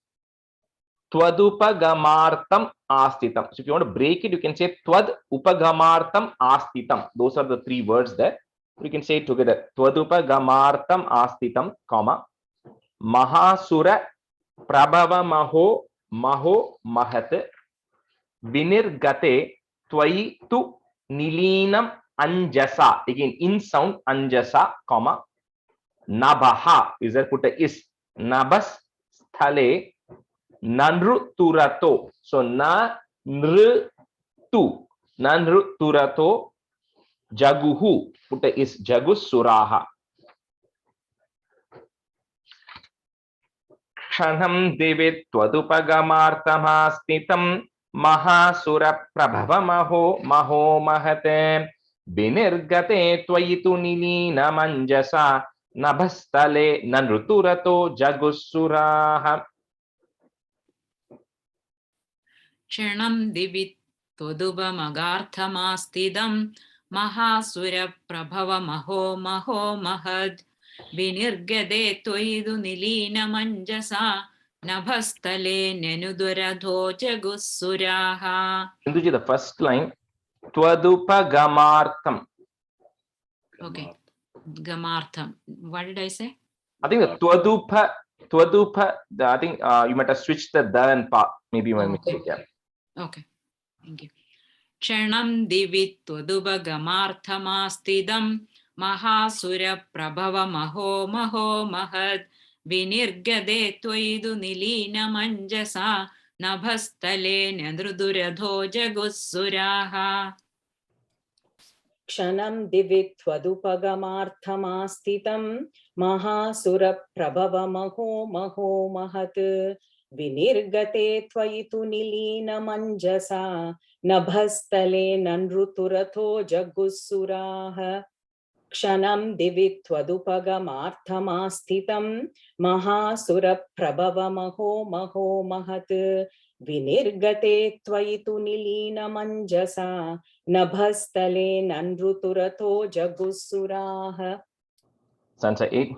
Twadupagamartam Astitam. So if you want to break it, you can say Tvad Upagamartam Astitam. Those are the three words there. You can say it together. Twadupagamartam Astitam, Mahasura Prabhava Maho Mahat Vinirgate Twai Tu Nilinam Anjasa. Again, in sound Anjasa, Nabaha. Is there put a is? Nabas Sthale Nanruturato. So Nanruturato Jaguhu. Put a is Jagus Suraha. Kshanam Devet Twadupagamartamastitam Mahasura Prabhava Maho Mahate Binirgate Twayitu Nilina Manjasa nabhastale nanruturato jagusuraha. Kshanam divi todubamagarthamastidam mahasura prabhava maho maho mahad vinirgade toidu nilina manjasa nabhastale nenuduradho jagusuraha. Sinduji, the first line, tvadupa Okay, gamartham. What did I say? I think the tvadupa, I think you might have switched the and pa. Maybe my mistake. Yeah. Okay, thank you. Kshanam divi tvadubagamārthamāstidam mahasura prabhava maho maho mahad vinirgade tvaidu nilina manjasa nabhastale nandruduradho jagussuraha. Kshanam divi tvadupagamārthamāstitam mahāsura-prabhava maho maho mahat vinirgate tvaitu nilina manjasa nabhastale nandruturatho jagussuraha. Kshanam divi tvadupagamārthamāstitam mahāsura-prabhava maho maho mahat vinirgate tvaitu nilina manjasa nabhastale nandruturatho jagussuraha. Stanza 8.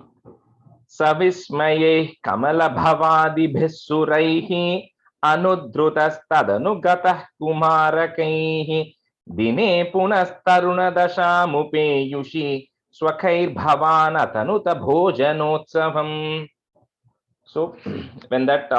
Savismaye kamala bhavadi bhisuraihi anudhrutastadanugatah kumarakaihi dine punastaruna dashamupeyushi swakhair bhavanatanuta bhojanotsavam. So when that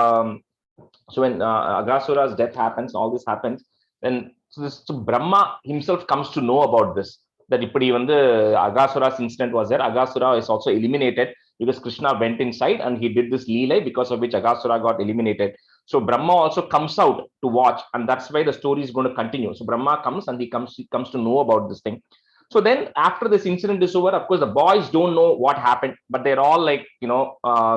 when Aghasura's death happens, all this happens, then so Brahma himself comes to know about this, that ipadi vandu Aghasura's incident was there. Aghasura is also eliminated because Krishna went inside and he did this leela, because of which Aghasura got eliminated. So Brahma also comes out to watch, and that's why the story is going to continue. So Brahma comes and he comes to know about this thing. So then after this incident is over, of course the boys don't know what happened, but they're all like,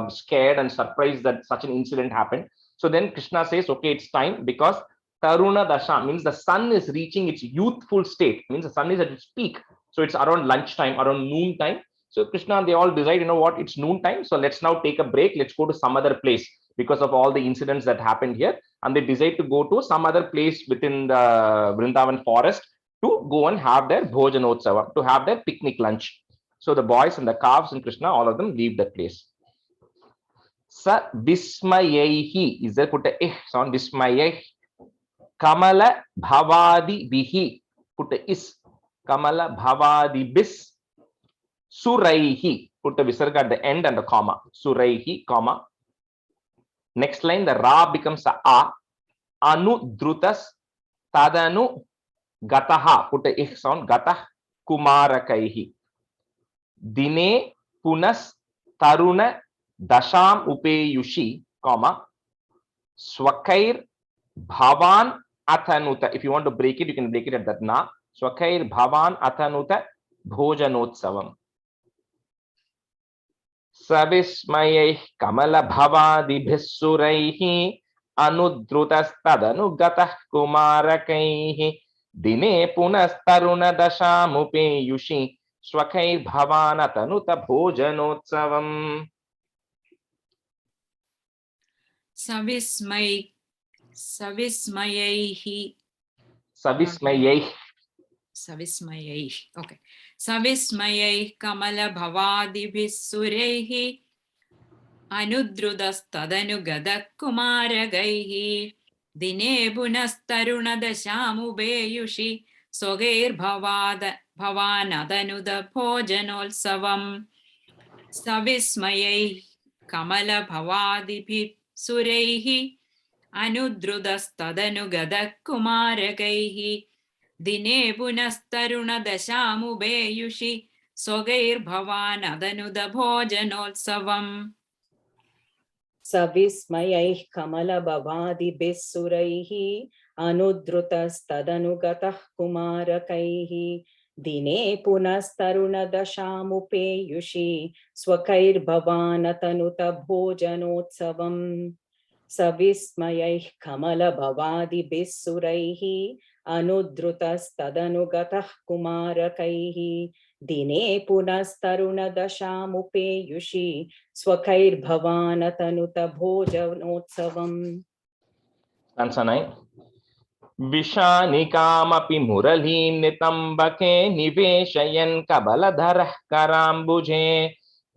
scared and surprised that such an incident happened. So then Krishna says, okay, it's time, because Taruna Dasha means the sun is reaching its youthful state, means the sun is at its peak. So it's around lunchtime, around noon time. So Krishna, they all decide, you know what, it's noon time. So let's now take a break. Let's go to some other place because of all the incidents that happened here. And they decide to go to some other place within the Vrindavan forest to go and have their Bhojanotsava, to have their picnic lunch. So the boys and the calves and Krishna, all of them leave the place. Sa Vismayehi, is there put a sound? Vismayeh. Kamala Bhavadi Bihi, put a is. Kamala Bhavadi Bis. Suraihi, put a visarga at the end and a comma. Suraihi, comma. Next line, the Ra becomes a. Anudrutas Tadanu Gataha, put a ich sound. Gatah Kumarakaihi. Dine Punas Taruna Dasham Upeyushi, comma. Swakair Bhavan Athanuta. If you want to break it, you can break it at that na. Swakair Bhavan Athanuta Bhojanotsavam. Savismayeh Kamala Bhavadi Bhisuraihi Anudhrutastadanugatah Kumarakaihi Dine Punastaruna Dashamupeyushi Swakair Bhavan Athanuta Bhojanotsavam. Savismayeh. Okay. Savismayeh kamala bhavadibhis suraihi anudhrudastadanugadak kumaragaihi dine bunastaruna dashamubeyushi sogair bhavanadanuda bhojanolsavam. Savismayeh kamala bhavadibhis suraihi anudhrudastadanugadak kumaragaihi dine punastaruna dashamubeyushi sogair bhavanadanuda bhojanolsavam. Savismayeh kamala bhavadi bisuraihi anudhrutastadanugatah kumarakaihi dine punastaruna dashamupeyushi swakair bhavanatanuta bhojanotsavam. Savismayeh kamala bhavadi bisuraihi अनुद्रुतस्तदनुगतः कुमारकैः दिने पुनस्तरुणदशामुपेयुषि स्वकैर्भवानतनुत भोजनोत्सवम्. Stanza 9. विशानिकामपि मुरलीं नितम्बके निवेशयन् कबलधरः कराम्बुजे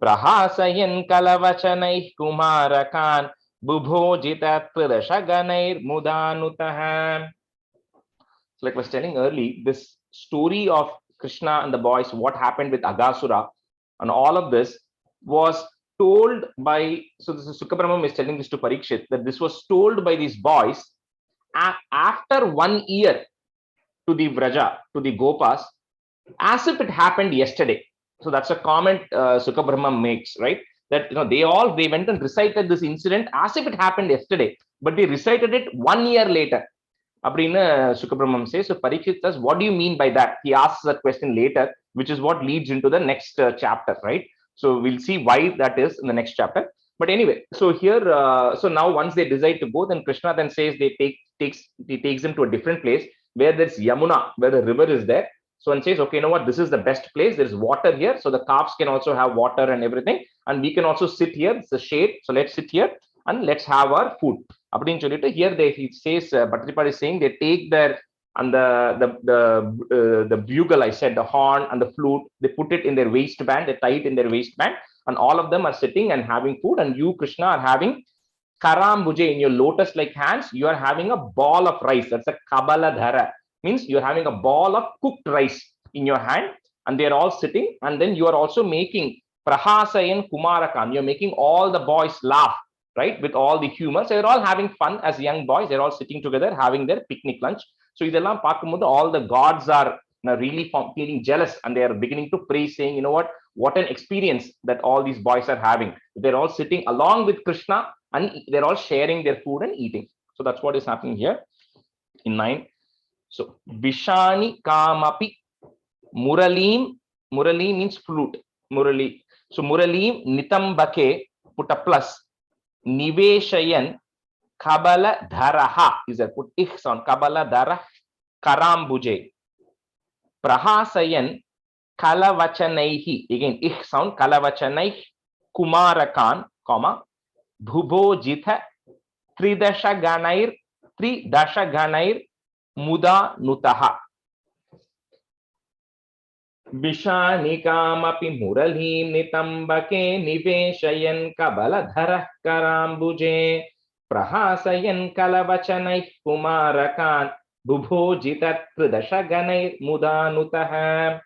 प्रहासयन् कलवचनैः कुमारकान् बुभोजितत्रिदशगणैर्मुदानुतः. Like I was telling early, this story of Krishna and the boys, what happened with Aghasura, and all of this was told by, so this is Sukabrahmam is telling this to Parikshit, that this was told by these boys after 1 year to the Vraja, to the Gopas, as if it happened yesterday. So that's a comment Sukabrahmam makes, right? That they went and recited this incident as if it happened yesterday, but they recited it 1 year later. Aprina Sukabrahmam says, so Parikshit says, what do you mean by that? He asks that question later, which is what leads into the next chapter, right? So we'll see why that is in the next chapter. But anyway, so here, so now once they decide to go, then Krishna then says he takes them to a different place where there's Yamuna, where the river is there. So and says, okay, you know what? This is the best place. There's water here, so the calves can also have water and everything, and we can also sit here. It's a shade, so let's sit here and let's have our food. Here he says, Bhattacharya is saying they take their and the bugle, I said, the horn and the flute, they put it in their waistband, they tie it in their waistband, and all of them are sitting and having food, and you, Krishna, are having karambuje in your lotus-like hands. You are having a ball of rice. That's a kabaladhara. Means you're having a ball of cooked rice in your hand, and they're all sitting, and then you are also making prahasayan kumarakan. You're making all the boys laugh, right, with all the humor. So they're all having fun as young boys. They're all sitting together having their picnic lunch. So idellam paakumbodhu all the gods are really feeling jealous, and they are beginning to praise, saying, you know what an experience that all these boys are having. They're all sitting along with Krishna, and they're all sharing their food and eating. So that's what is happening here in 9. So Vishani Kamapi Muralim. Murali means flute. Murali. So Muralim Nitambake, put a plus. Niveshayan Kabala Dharaha is a put ich sound. Kabala Dhara Karambuje. Prahasayan Kalavachanaihi. Again, ich sound. Kalavachanaih Kumarakan, comma. Bhubojitha Tridasha Ganair Muda Nutaha. Vishanikamappi Muralim Nitambake Niveshayan Kabaladharah Karambuje Prahasayan Kalavachanaih Kumarakan Bubhojitat Tridashaganair Mudanutaha.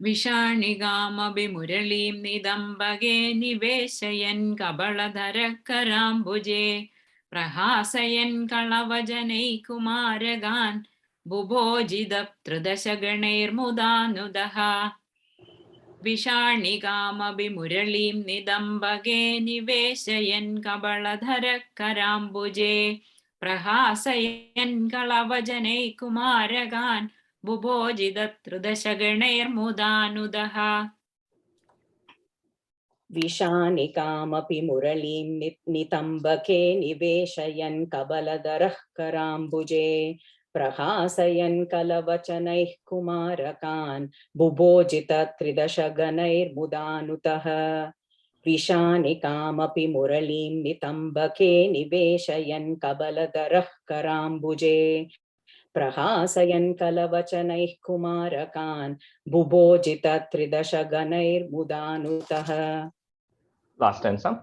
Vishanigamabhi Muralim Nidambage Niveshayan Kabaladhara Karambuje Prahasayan Kalavajanai Kumaragan Bubhojidap Tridashaganair Mudanudaha. Vishanigamabhi Muralim Nidambage Niveshayan Kabaladhara Karambuje Prahasayan Kalavajanai Kumaragan Bubhojidat Tridashaganair Mudanudaha. Vishanikamappi Muralim Nitambake Niveshayan Kabaladharah Karambuje Prahasayan Kalavachanaih Kumarakan Bubhojita Tridashaganair Mudanutaha. Vishanikamappi Muralim Nitambake Niveshayan Kabaladharah Karambuje Prahasayan Kalavachanaih Kumarakan Bubhojita Tridashaganair Mudanutaha. Last stanza.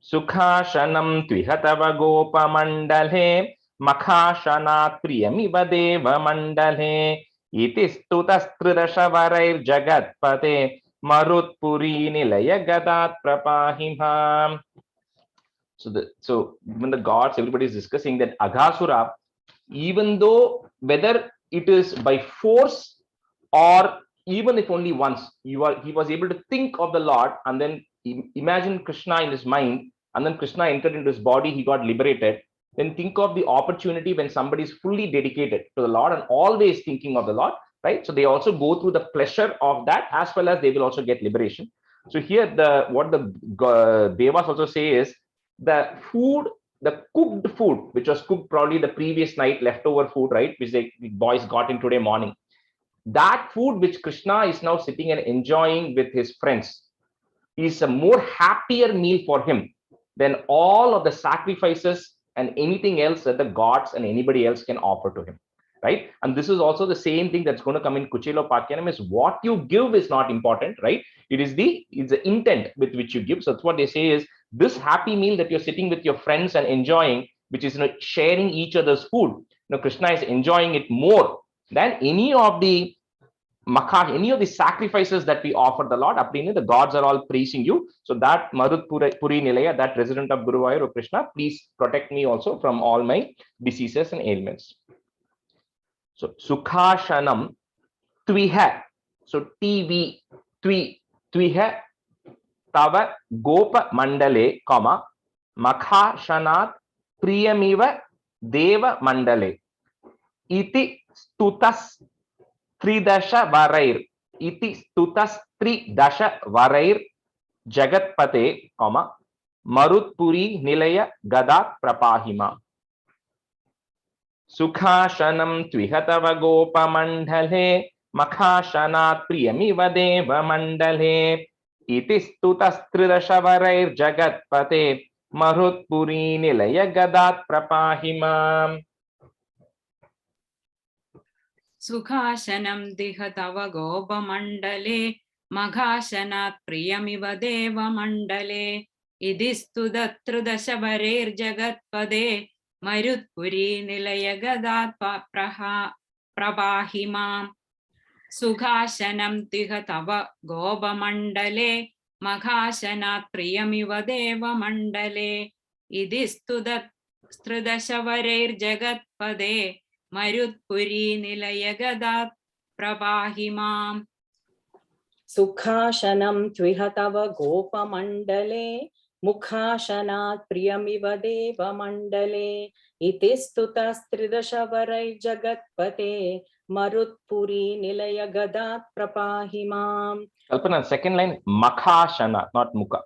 Sukhashanam Tvihatava Gopa Mandale Makhashanat Priyamiva Deva Mandale Itistutas Tridashavarair Jagatpate Marutpuri Nilaya Gadat Prapahimha. So when the gods, everybody is discussing that Aghasura, even though whether it is by force or even if only once, he was able to think of the Lord and then imagine Krishna in his mind, and then Krishna entered into his body, he got liberated. Then think of the opportunity when somebody is fully dedicated to the Lord and always thinking of the Lord, right? So they also go through the pleasure of that, as well as they will also get liberation. So here what the Devas also say is the food the cooked food, which was cooked probably the previous night, leftover food, right, which the boys got in today morning, that food which Krishna is now sitting and enjoying with his friends is a more happier meal for him than all of the sacrifices and anything else that the gods and anybody else can offer to him, right? And this is also the same thing that's going to come in Kuchelo Pakyanam, is what you give is not important, right? It's the intent with which you give. So that's what they say is this happy meal that you're sitting with your friends and enjoying, which is, sharing each other's food. Krishna is enjoying it more than any of the any of the sacrifices that we offer the Lord. The gods are all praising you. So that Marut Puri Nilaya, that resident of Guruvayur, or Krishna, please protect me also from all my diseases and ailments. So Sukhashanam Tviha. So TV Tviha Tava Gopa Mandale, comma Makha Shanat Priyamiva Deva Mandale. Iti Stutas Tridasha Varair. Iti Stutas Tridasha Varair Jagatpate, comma Marutpuri Nilaya Gadat Prapahima. Sukhashanam Tvihatava Gopa Mandale Makhashanat Priyamiva Deva Mandale. Iti Stutas Tridasha Varair Jagatpate Marutpuri Nilaya Gadat Prapahima. Sukhashanam dihatava gopa mandale maghashanat priyamiva deva mandale idistu datrudashavarer jagatpade marutpuri nilaya gadat prabahimam. Sukhashanam dihatava gopa mandale maghashanat priyamiva deva mandale idistu datrudashavarer jagatpade Marutpuri Nilaya Gadat Prabahimam. Sukhashanam Tvihatava Gopa Mandale Mukhashanat Priyamiva Deva Mandale Itistutas Tridashavarai Jagatpate Marutpuri Nilaya Gadat Prabahimam. Kalpana, second line Makhashana, not Mukha.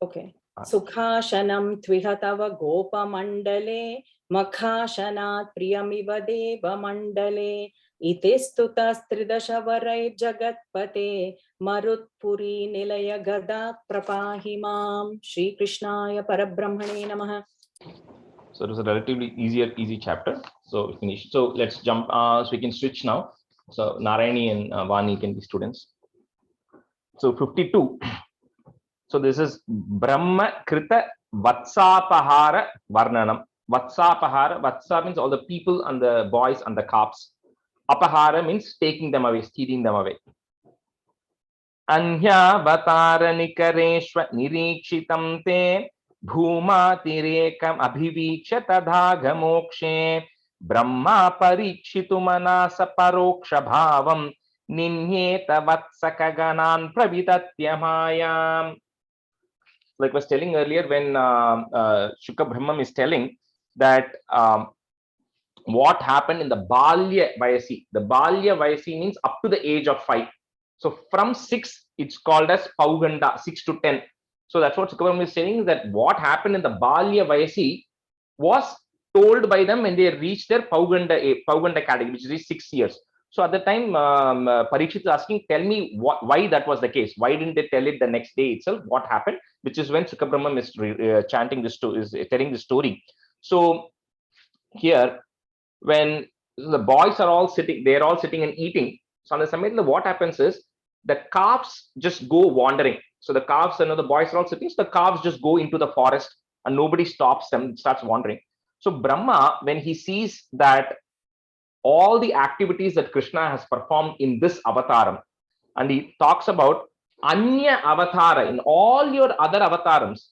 Okay. Sukhashanam Tvihatava Gopa Mandale Makhashanat Priyamiva Deva Mandale Itistutas Tridashavarai Jagatpate Marutpuri Nilaya Gadat Prapahimam. Shri Krishnaya Parabrahmane Namaha. So it was a relatively easy chapter. So we finished. So let's jump. So we can switch now. So Narayani and Vani can be students. So 52. So this is Brahma Krita Vatsapahara Varnanam. Vatsapahara, Vatsa means all the people and the boys and the calves. Apahara means taking them away, stealing them away. Anya Vatara Nikareshwa Nirikshitam Te Bhuma Tirekam Abhiviksha Tadhaga Mokshe Brahma Parikshitu Manasa Paroksha Bhavam Ninyeta Vatsaka Ganan Pravitatyamaya. Like I was telling earlier, when Shukha Brahmam is telling that what happened in the Balya Vayasi. The Balya Vayasi means up to the age of 5. So from 6, it's called as Pauganda, 6 to 10. So that's what Shukha Brahmam is saying, that what happened in the Balya Vayasi was told by them when they reached their Pauganda category, which is 6 years. So at the time, Parikshit is asking, tell me why that was the case. Why didn't they tell it the next day itself? What happened? Which is when Shukha Brahmam is chanting this, is telling the story. So here, when the boys are all sitting, they're all sitting and eating. So on the summit, what happens is the calves just go wandering. So the calves, the boys are all sitting. So the calves just go into the forest and nobody stops them, starts wandering. So Brahma, when he sees that all the activities that Krishna has performed in this avataram, and he talks about Anya avatara, in all your other avatarams,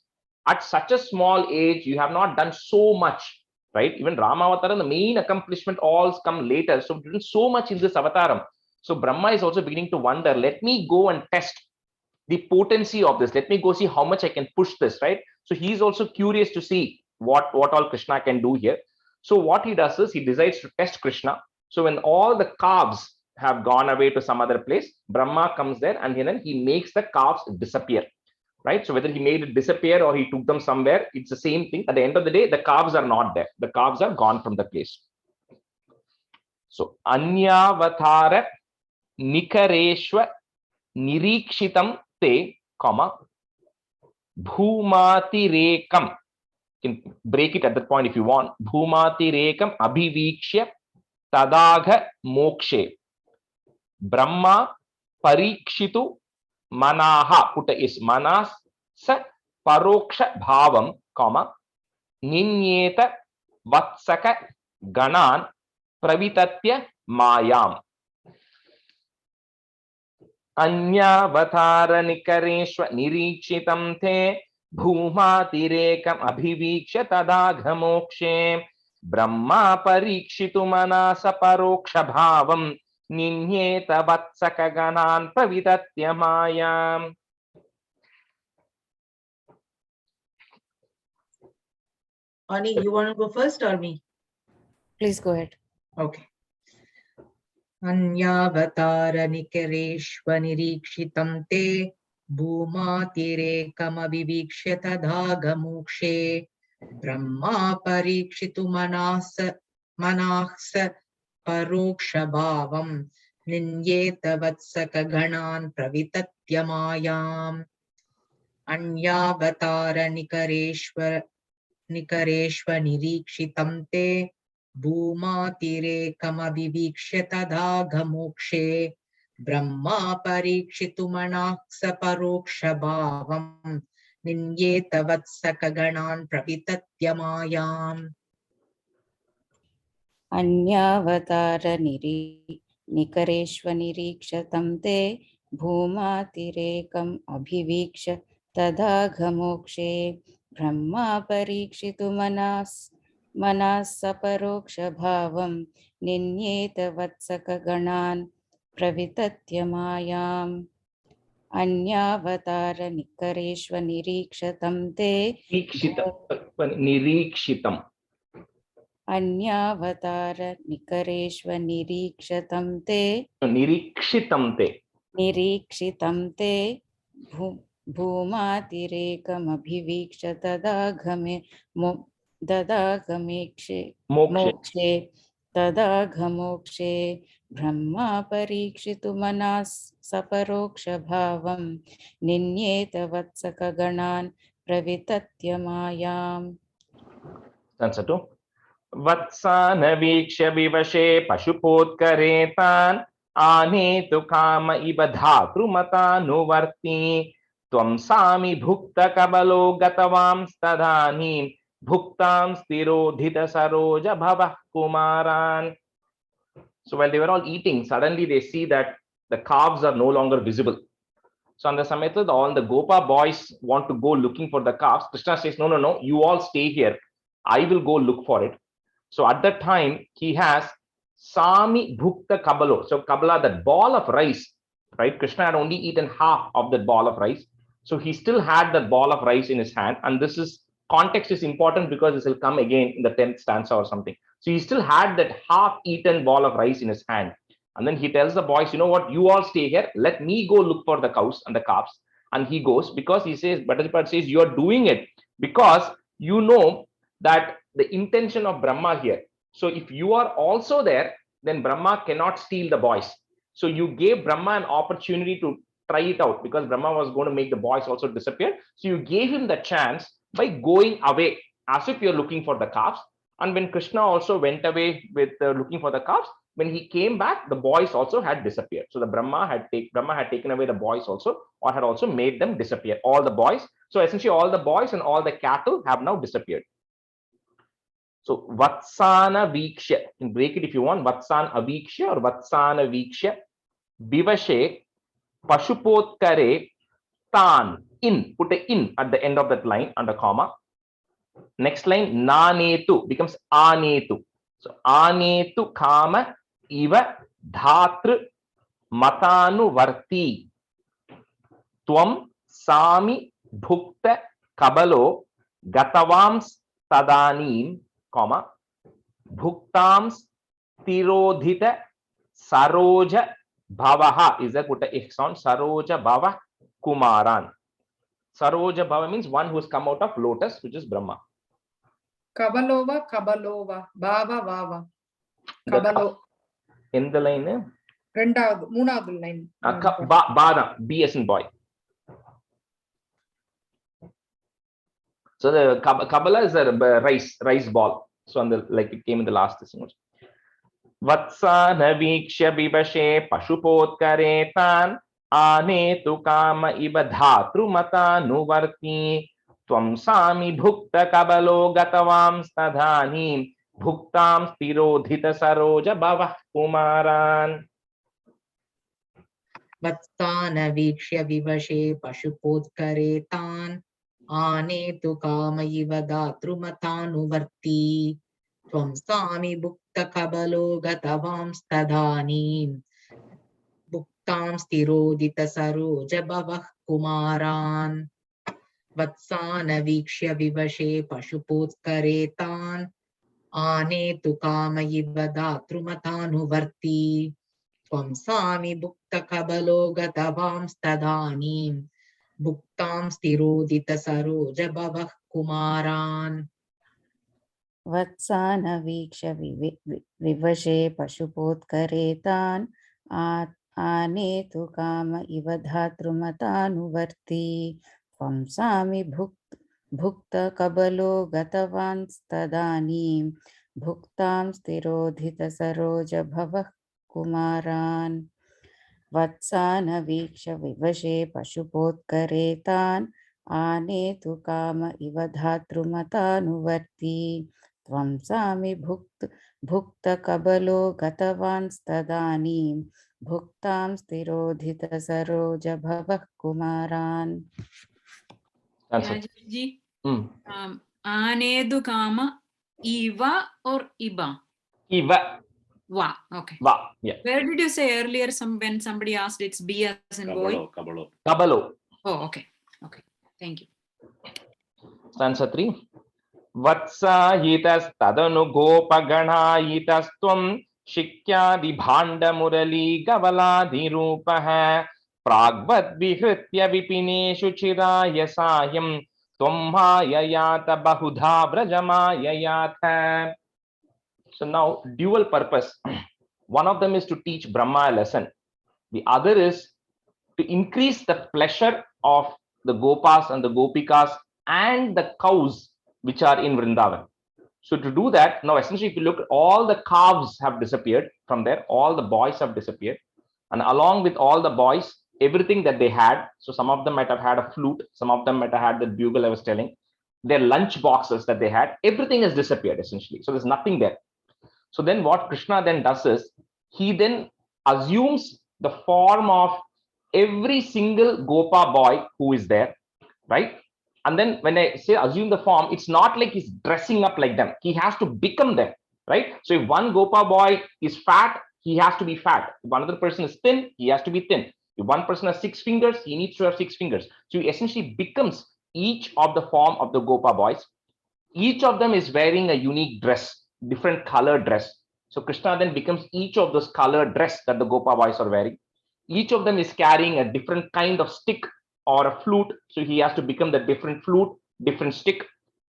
at such a small age, you have not done so much, right? Even Rama avataram, the main accomplishment all come later. So you've done so much in this avataram. So Brahma is also beginning to wonder, let me go and test the potency of this. Let me go see how much I can push this, right? So he's also curious to see what all Krishna can do here. So what he does is he decides to test Krishna. So when all the calves have gone away to some other place, Brahma comes there and then he makes the calves disappear. right? So whether he made it disappear or he took them somewhere, it's the same thing. At the end of the day, the calves are not there. The calves are gone from the place. So Anyavatara Nikareshwa Nirikshitam Te, comma, Bhumatirekam. You can break it at that point if you want. Bhumatirekam Abhivikshya Tadagha Mokshe. Brahma Parikshitu Manaha, put is Manas Sa Paroksha Bhavam, comma, Ninyeta Vatsaka Ganan Pravitatya Mayam. Anyavatara Nikareshwa Nirikshitam Te Bhumatirekam Abhivikshya Tadagha Mokshe. Brahma Parikshitu Manasa Paroksha Bhavam Ninyeta Vatsaka Ganan Pravitatya Mayam. Ani, you want to go first or me? Please go ahead. Okay. Anyavatara Nikareshwa Nirikshitam Te Bhumatirekam Abhivikshya Tadagha Mokshe. Brahma Parikshitu Manasa Paroksha Bhavam Ninyeta Vatsaka Ganan Pravitatya Mayam. Anyavatara Nikareshwa Nirikshitam Te Bhumatirekam Abhivikshya Tadagha Mokshe. Brahma Parikshitu Manaksa Paroksha Bhavam Ninyeta Vatsaka Ganan Pravitatya Mayam. Anyavatara Nikareshwa Nirikshatam Te Bhumatirekam Abhiviksha Tadagha Mokshe. Brahma Parikshitu Manasa Paroksha Bhavam Ninyeta Vatsaka Ganan Pravitatya Mayam. Anyavatara Nikareshwa Nirikshatam Te Nirikshitam. Anyavatara Nikareshwa Nirikshatam Te Nirikshitam Te. Nirikshitam Te Bhumatirekam Abhiviksha Tadagha Mokshe. Tadagha Mokshe. Brahma Parikshitu Manas Saparoksha Bhavam Ninyeta Vatsaka Ganan Pravitatya Mayam. Stanza 2. Vatsana Viksha Vivashe Pashupotkaretan Anetu Kama Iva Dhatru Matanuvarti Tvam Sami Bhukta Kabalo Gatavam Stadhanim Bhuktam Stirodhita Saroja Bhavah Kumaran. So while they were all eating, suddenly they see that the calves are no longer visible. So on the Samhita, all the Gopa boys want to go looking for the calves. Krishna says, no, no, no, you all stay here. I will go look for it. So at that time, he has Sami Bhukta Kabalo. So Kabala, that ball of rice, right? Krishna had only eaten half of that ball of rice. So he still had that ball of rice in his hand. And this is, context is important because this will come again in the 10th stanza or something. So he still had that half-eaten ball of rice in his hand. And then he tells the boys, you know what, you all stay here. Let me go look for the cows and the calves. And he goes because he says, Bhattacharya says, you are doing it because you know that the intention of Brahma here. So if you are also there, then Brahma cannot steal the boys. So you gave Brahma an opportunity to try it out because Brahma was going to make the boys also disappear. So you gave him the chance by going away as if you're looking for the calves. And when Krishna also went away with looking for the calves, when he came back, the boys also had disappeared. So the Brahma had taken away the boys also, or had also made them disappear, all the boys. So essentially all the boys and all the cattle have now disappeared. So Vatsana Viksha, you can break it if you want, Vatsana Aviksha or Vatsana Viksha, Bivashe, Pashupotkare, Tan, in, put a in at the end of that line under comma. Next line, Nanetu becomes Anetu. So Anetu Kama Iva Dhatru Matanuvarti Tvam Sami Bhukta Kabalo Gatavams Tadanim, comma, Bhuktams Tirodhita Saroja Bhavaha, is that put a X on Saroja Bhava Kumaran. Saroja Bhava means one who has come out of lotus, which is Brahma. Kabalova, Kabalova, Bhava, Vava. The Kabalo. in the line, மூணாவது line. Bada, B as in boy. So the Kabbalah is a rice ball. So on the like it came in the last thing. Vatsa navikshya bibashe pashupotkaretan anetu kama iba dhatru mata nuvarti tvam sami bhukta kabalo gatavam stadhani bhuktam stirodhita saroja bhavah kumaran. Vatstanavikshya vivashe pashupotkaretan anetu kama iva datrumathanuvarti tvam sami bhukta kabalo gatavam stadhani bhuktam stirodita saroja bhavah kumaran. Vatstanavikshya vivashe pashupotkaretan anetu kama iva datrumathanuvarti Tvam sami bhukta kabalo gatavam stadhanim bhuktam stirodita saroja bhavah kumaran. Vatsana viksha vivashe pashupotkaretan anetu kama iva dhatrumathanuvarti tvam sami bhukta kabalo gatavan stadanim bhuktam stirodhita saroja bhavah kumaran. Vatsana viksha vivashe pashupotkaretan anetu kama iva dhatrumathanuvarti tvam sami bhukta kabalo gatavan stadanim bhuktam stirodhita saroja bhavah kumaran. Rajesh, Anedu kama iva or iba? Iva. Va. Okay. Va. Yeah. Where did you say earlier? When somebody asked, it's B as in boy. Kabalo. Oh, okay. Okay. Thank you. Stanza 3. Vatsa hitas tadanu gopagana hitas tvam shikya vibhanda murali gavala dhirupaha pragvat vihritya vipineshu chiraya sayam tvam yayata bahudha vrajama yayata. So now dual purpose. One of them is to teach Brahma a lesson. The other is to increase the pleasure of the Gopas and the Gopikas and the cows which are in Vrindavan. So to do that, now essentially if you look, all the calves have disappeared from there, all the boys have disappeared, and along with all the boys, everything that they had, so some of them might have had a flute, some of them might have had the bugle I was telling, their lunch boxes that they had, everything has disappeared essentially. So there's nothing there. So then what Krishna then does is, he then assumes the form of every single Gopa boy who is there, right? And then when I say assume the form, it's not like he's dressing up like them. He has to become them, right? So if one Gopa boy is fat, he has to be fat. If another person is thin, he has to be thin. If one person has 6 fingers, he needs to have 6 fingers. So he essentially becomes each of the form of the Gopa boys. Each of them is wearing a unique dress, different color dress. So Krishna then becomes each of those colored dress that the Gopa boys are wearing. Each of them is carrying a different kind of stick or a flute. So he has to become the different flute, different stick.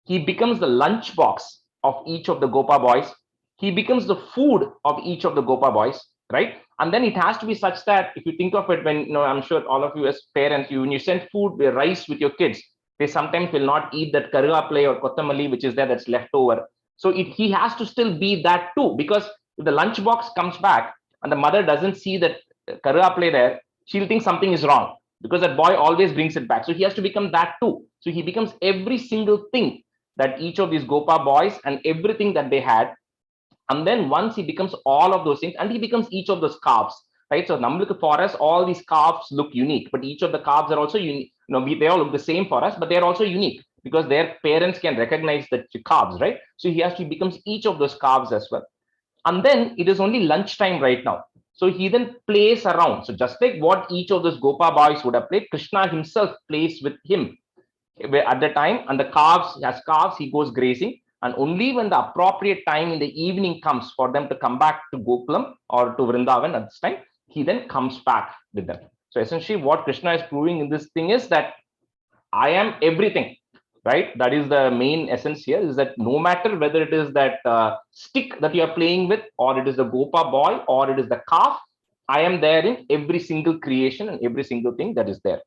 He becomes the lunch box of each of the Gopa boys. He becomes the food of each of the Gopa boys, right? And then it has to be such that if you think of it, when, I'm sure all of you as parents, when you send food, rice with your kids, they sometimes will not eat that karvaple or kottamalli, which is there that's left over. So he has to still be that too, because if the lunch box comes back and the mother doesn't see that karvaple there, she'll think something is wrong, because that boy always brings it back. So he has to become that too. So he becomes every single thing that each of these Gopa boys and everything that they had. And then once he becomes all of those things, and he becomes each of those calves, right? So for us, all these calves look unique, but each of the calves are also unique. They all look the same for us, but they're also unique because their parents can recognize the calves, right? So he becomes each of those calves as well. And then it is only lunchtime right now. So he then plays around. So just like what each of those Gopa boys would have played, Krishna himself plays with him at the time, and the calves, as calves, he goes grazing. And only when the appropriate time in the evening comes for them to come back to Gokulam or to Vrindavan at this time, he then comes back with them. So essentially what Krishna is proving in this thing is that I am everything, right? That is the main essence here, is that no matter whether it is that stick that you are playing with, or it is the Gopa boy, or it is the calf, I am there in every single creation and every single thing that is there.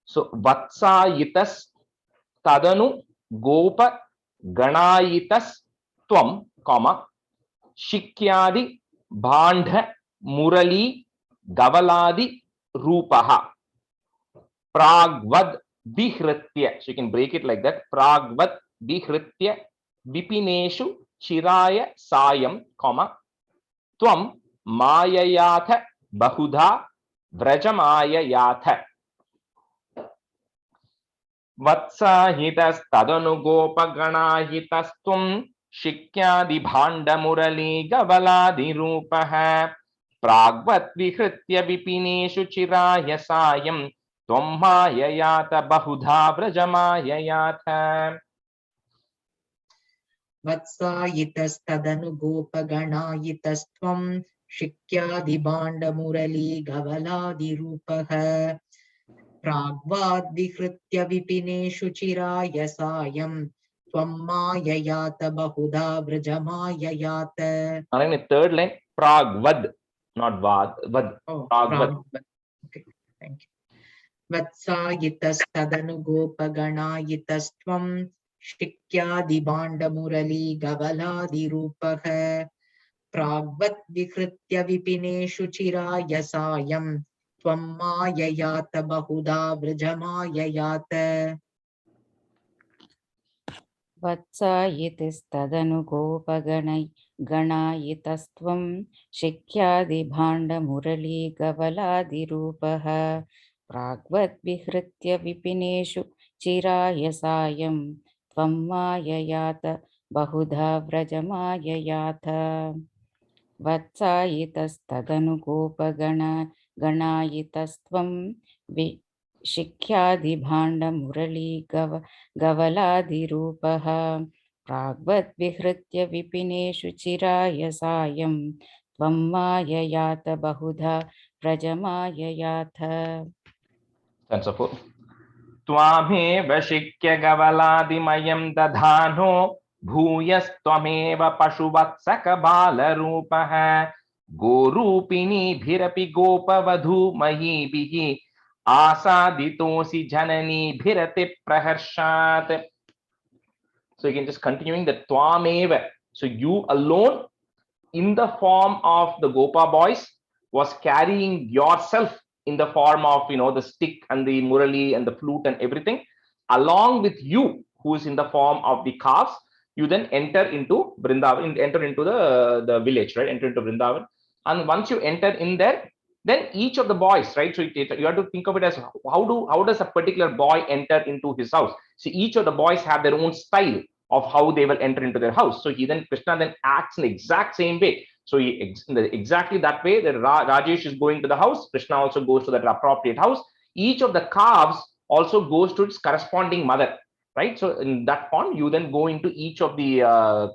So Vatsayitas Tadanu Gopa Ganayitas Tvam, comma, Shikyadi Bhandha Murali Gavaladi Rupaha Pragvad Vihritya. So you can break it like that. Pragvad Vihritya Vipineshu Chiraya Sayam, comma, Tvam Mayayatha Bahudha Vrajamayayatha. Vatsahitas Tadanugopa Tvam Shikyadi Bhanda Murali Gavaladi Rupaha Pragvat Vihritya Vipineshu Chiraya Sayam Tvam Mayayata Bahudha Vrajamayayata. Vatsayitas Tadanu Shikyadi Bhanda Murali Gavaladi Rupaha Pragvad Vihritya Vipineshu Chiraya Sayam Tvam Mayayata Bahudha Vrajamayayata. In third line, Pragvad, not Vad, Vad. Oh, Pragvad. Okay, thank you. Vatsayitas Tadanugopa Tvam Shikyadi Bhanda Murali Gavaladi Rupaha Pragvat Vihritya Vipineshu Chiraya Sayam Tvam Mayayata Bahudha Vrajamayayata. Vatsayitis Ganayitasvam Shikyadi Bhanda Murali Gavaladi Rupaha Pragvat Vihritya Vipineshu Chiraya Sayam Tvam Mayayata Bahudha Vrajamayayata. Vatsayitas Ganayitasvam Shikyadi Bhanda Murali Gavaladi Rupaha Pragvat Vihritya Vipineshu Chiraya Sayam Tvam Mayayata Bahudha Vrajamayayata. Stanza 4. Tvameva Shikya Gavaladi Mayam Dadhano Bhuyastvameva Pashuvatsaka Bala Rupaha Gorupini Bhirapi Gopa Vadhu Mahibihi Asaditosi Janani Bhirati Praharshat. So you can just continuing the Tvameva. So you alone in the form of the Gopa boys was carrying yourself in the form of, the stick and the murali and the flute and everything, along with you who is in the form of the calves. You then enter into Vrindavan, enter into the village, right? Enter into Vrindavan. And once you enter in there, then each of the boys, right? So you have to think of it as how does a particular boy enter into his house? So each of the boys have their own style of how they will enter into their house. So Krishna then acts in the exact same way. So exactly that way, that Rajesh is going to the house, Krishna also goes to that appropriate house. Each of the calves also goes to its corresponding mother, right? So in that form, you then go into each of the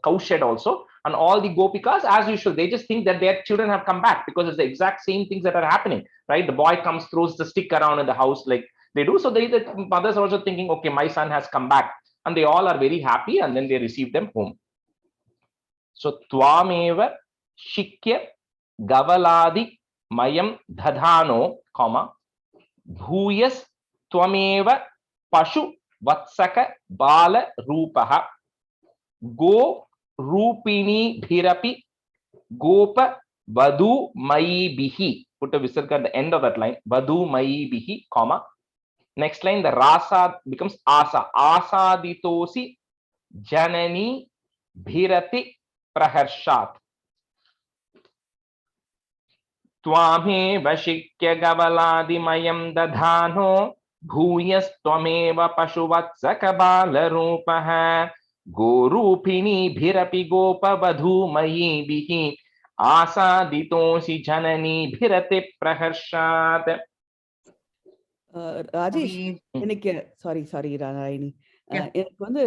cow shed also, and all the gopikas, as usual, they just think that their children have come back because it's the exact same things that are happening, right? The boy comes, throws the stick around in the house like they do. So the mothers are also thinking, okay, my son has come back, and they all are very happy, and then they receive them home. So Tvameva Shikya Gavaladi Mayam Dadhano, comma, Bhuyas Tvameva Pashu Vatsaka Bala Rupaha Go Rupini Bhirapi Gopa Vadhu Mayi Bihi. Put a visarga at the end of that line. Vadhu Mayi Bihi, comma. Next line, the Rasa becomes Asa. Asaditosi Janani Bhirati Praharshat. Tvame Vashikya Gavaladi Mayam Dadhano Bhuyas Tvameva Pashuvatsaka Bala Rupaha Gorupini Bhirapi Gopa Vadhu Mayi Bihi Asaditosi Janani Bhirati Praharshat. Rajesh, எனக்கு sorry Narayani, எனக்கு வந்து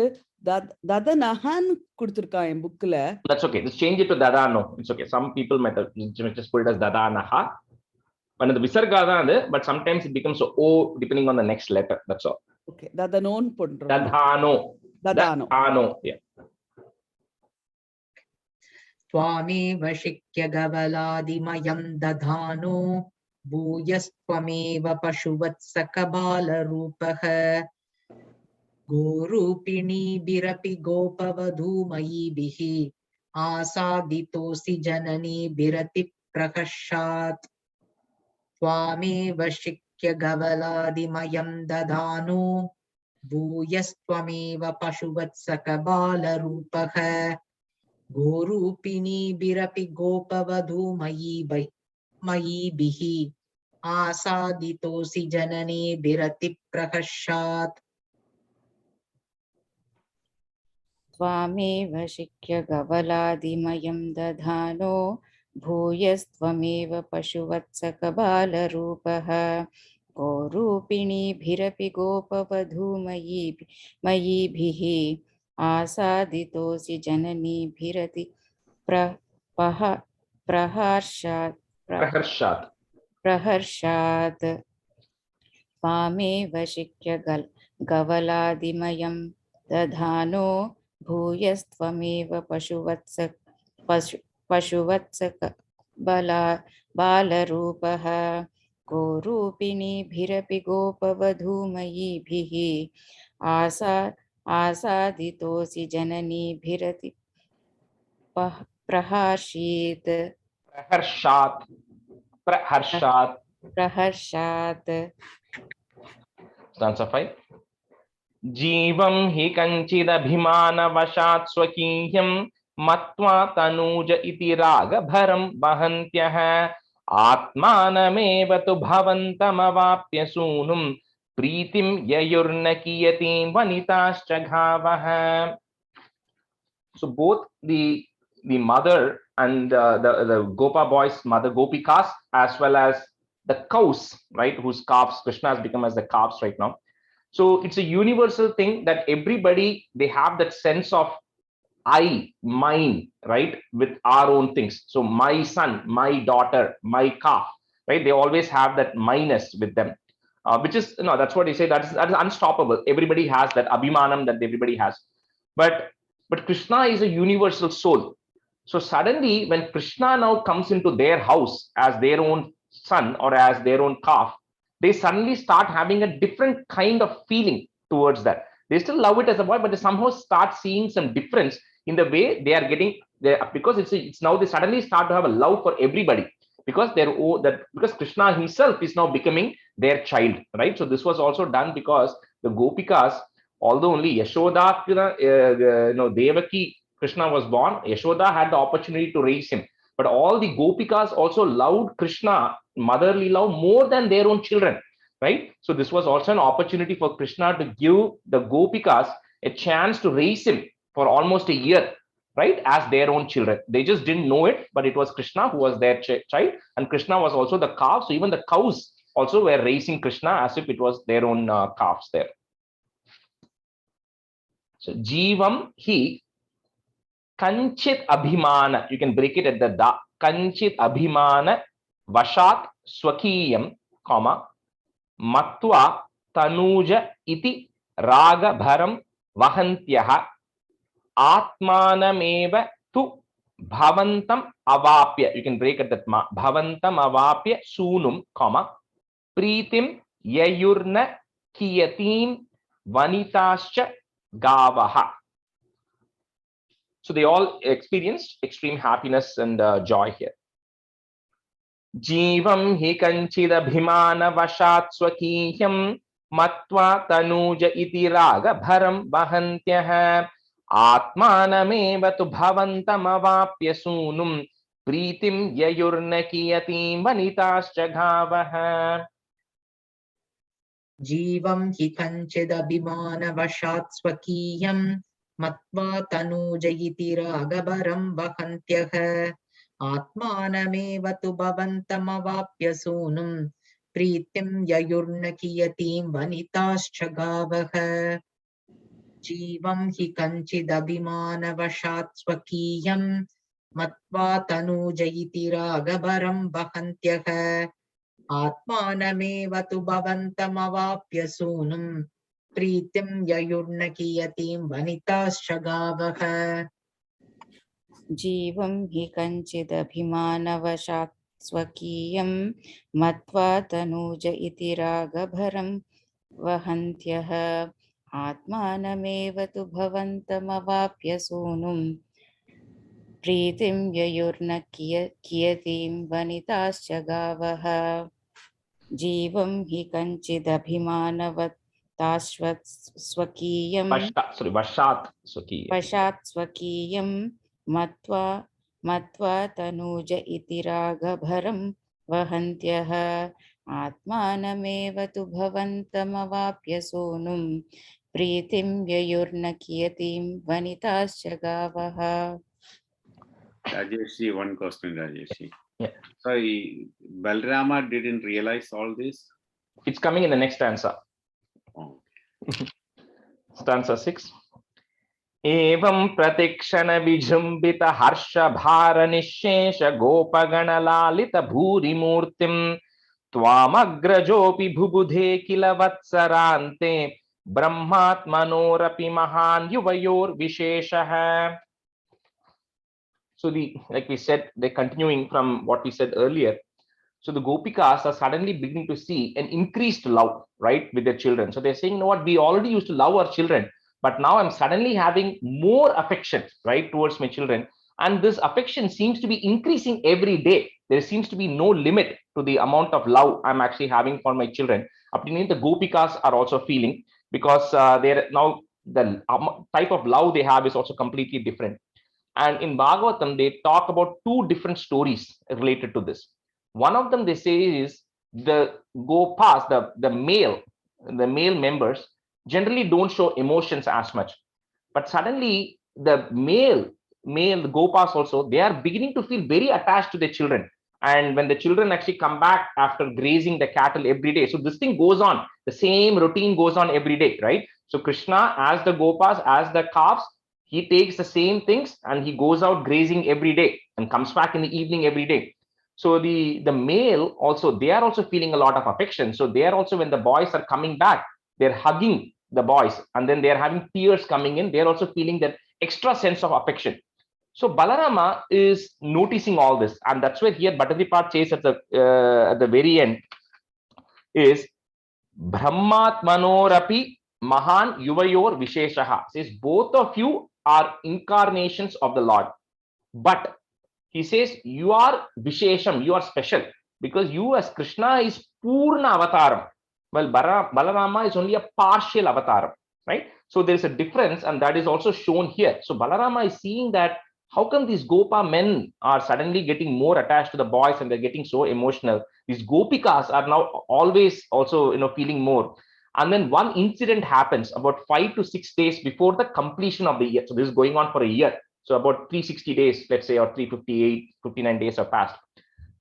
ததனஹான் கொடுத்திருக்கான் என் புக்ல. That's okay. Just change it to dadano. It's okay. Some people might just put it as dadanaha. When the visarga தான், but sometimes it becomes O depending on the next letter. That's all. Okay, dadano பண்றோம். Dadhano. Dadano. Dadhano. Yeah. त्वामेव शिक्य गवलादिमयं दधानो भूयस्त्वमेव पशुवत्सकबालरूपः गोरूपिणीभिरपि गोपवधूमयीभिः आसादितोऽसि जननीभिरतिप्रकर्षात् त्वामेव शिक्य गवलादिमयं दधानो भूयस्त्वमेव पशुवत्सकबालरूपः गोरूपिणीभिरपि गोपवधूमयीभिः आसादितोऽसि जननीभिरतिप्रकर्षात् त्वामेव शिक्य गवलादिमयं दधानो भूयस्त्वमेव पशुवत्सकबालरूपः गोरूपिणीभिरपि गोपवधूमयीभिः आसादितोऽसि जननीभिरति प्रहर्षात् त्वामेव शिक्य गवलादिमयं दधानो भूयस्त्वमेव पशुवत्सकबालरूपः गोरूपिणीभिरपि गोपवधूमयीभिः आसादितोऽसि जननीभिरति प्रहर्षात्. Stanza 5. जीवं हि कञ्चिदभिमानवशात् स्वकीयं मत्वा तनूज इति रागभरं वहन्त्यः आत्मानमेव तु भवन्तमवाप्य सूनुं प्रीतिं ययुर्न कियतीं वनिताश्च घावः. So both the mother and the Gopa boys, mother Gopikas, as well as the cows, right, whose calves Krishna has become as the calves right now. So it's a universal thing that everybody, they have that sense of I, mine, right, with our own things. So my son, my daughter, my calf, right, they always have that minus with them, which is, that's what they say, that is unstoppable. Everybody has that abhimanam that everybody has. But Krishna is a universal soul. So suddenly when Krishna now comes into their house as their own son or as their own calf, they suddenly start having a different kind of feeling towards that. They still love it as a boy, but they somehow start seeing some difference in the way they are getting there, because it's now they suddenly start to have a love for everybody, because because Krishna himself is now becoming their child, right? So this was also done because the Gopikas, although only Yashoda, Devaki, Krishna was born, Yashoda had the opportunity to raise him. But all the Gopikas also loved Krishna, motherly love, more than their own children, right? So this was also an opportunity for Krishna to give the Gopikas a chance to raise him for almost a year, right, as their own children. They just didn't know it, but it was Krishna who was their child, and Krishna was also the calf. So even the cows also were raising Krishna as if it was their own calves there. So Jivam hi Kanchit Abhimana, you can break it at the da. Kanchit Abhimana Vashat Swakiyam, comma, Matva Tanuja iti Raga Bharam Vahantyaha Atmanameva tu Bhavantam Avapya. You can break at that ma. Bhavantam Avapya Sunum, comma, Pritim Yayurna Kiyatim Vanitascha Gavaha. So they all experienced extreme happiness and joy here. Jivam hi kanchida bhimana vashat swakiyam matva tanuja iti raga bharam vahantyah atmanameva tu bhavantam avapya sunum pritim yayurna kiyatim vanitascha ghavaha. Jivam hi kanchida bhimana vashat swakiyam Matva tanujayiti ragabaram vahantyah Atmanameva tu bhavantamavapya sunum Pritim yayurna kiyatim vanitascha gavaha. Jivam hi kanchidabhimana vashat swakiyam Matva tanujayiti ragabaram vahantyah आत्मानमेव तु भवन्तमवाप्य सूनुं प्रीतिं ययुर्न कियतीं वनिताश्च गावः जीवं हि कञ्चिदभिमानवशात् स्वकीयं मत्वा तनूज इति रागभरं वहन्त्यः आत्मानमेव तु भवन्तमवाप्य सूनुं प्रीतिं ययुर्न कियतीं वनिताश्च गावः जीवं हि कञ्चिदभिमानवताश्वस्वकीयं Vashat Swakiyam. वशात् स्वकीयं मत्वा तनूज इति रागभरं वहन्त्यः आत्मानमेव तु भवन्तमवाप्य सूनुं प्रीतिं ययुर्न कियतीं वनिताश्च गावः. Rajeshi, one question, Rajeshi. Yeah. So Balrama didn't realize all this? It's coming in the next stanza. Oh. Stanza 6. Evam pratikshana vijambita harsha bhara nishesha gopagana lalita bhuri murtim twamagrajopi bhubudhe kila vatsarante brahmatmanorapi mahan yuvayor visheshaha. So like we said, they're continuing from what we said earlier. So the Gopikas are suddenly beginning to see an increased love, right, with their children. So they're saying, you know what, we already used to love our children, but now I'm suddenly having more affection, right, towards my children. And this affection seems to be increasing every day. There seems to be no limit to the amount of love I'm actually having for my children. The Gopikas are also feeling, because they're now the type of love they have is also completely different. And in Bhagavatam, they talk about two different stories related to this. One of them they say is the Gopas, the male members generally don't show emotions as much. But suddenly the male Gopas also, they are beginning to feel very attached to their children. And when the children actually come back after grazing the cattle every day, so this thing goes on, the same routine goes on every day, right? So Krishna, as the Gopas, as the calves, he takes the same things and he goes out grazing every day and comes back in the evening every day. So the male also, they are also feeling a lot of affection. So they are also, when the boys are coming back, they're hugging the boys, and then they're having tears coming in. They're also feeling that extra sense of affection. So Balarama is noticing all this, and that's where here Bhattadipad says at the very end is Brahmatmanorapi Mahan Yuvayor Visheshaha. Says both of you are incarnations of the Lord, but he says you are Vishesham, you are special, because you as Krishna is Purna Avataram, well Balarama is only a partial Avataram, right? So there is a difference, and that is also shown here. So Balarama is seeing that how come these Gopa men are suddenly getting more attached to the boys and they're getting so emotional. These Gopikas are now always also feeling more. And then one incident happens about 5 to 6 days before the completion of the year. So this is going on for a year. So about 360 days, let's say, or 358, 59 days have passed.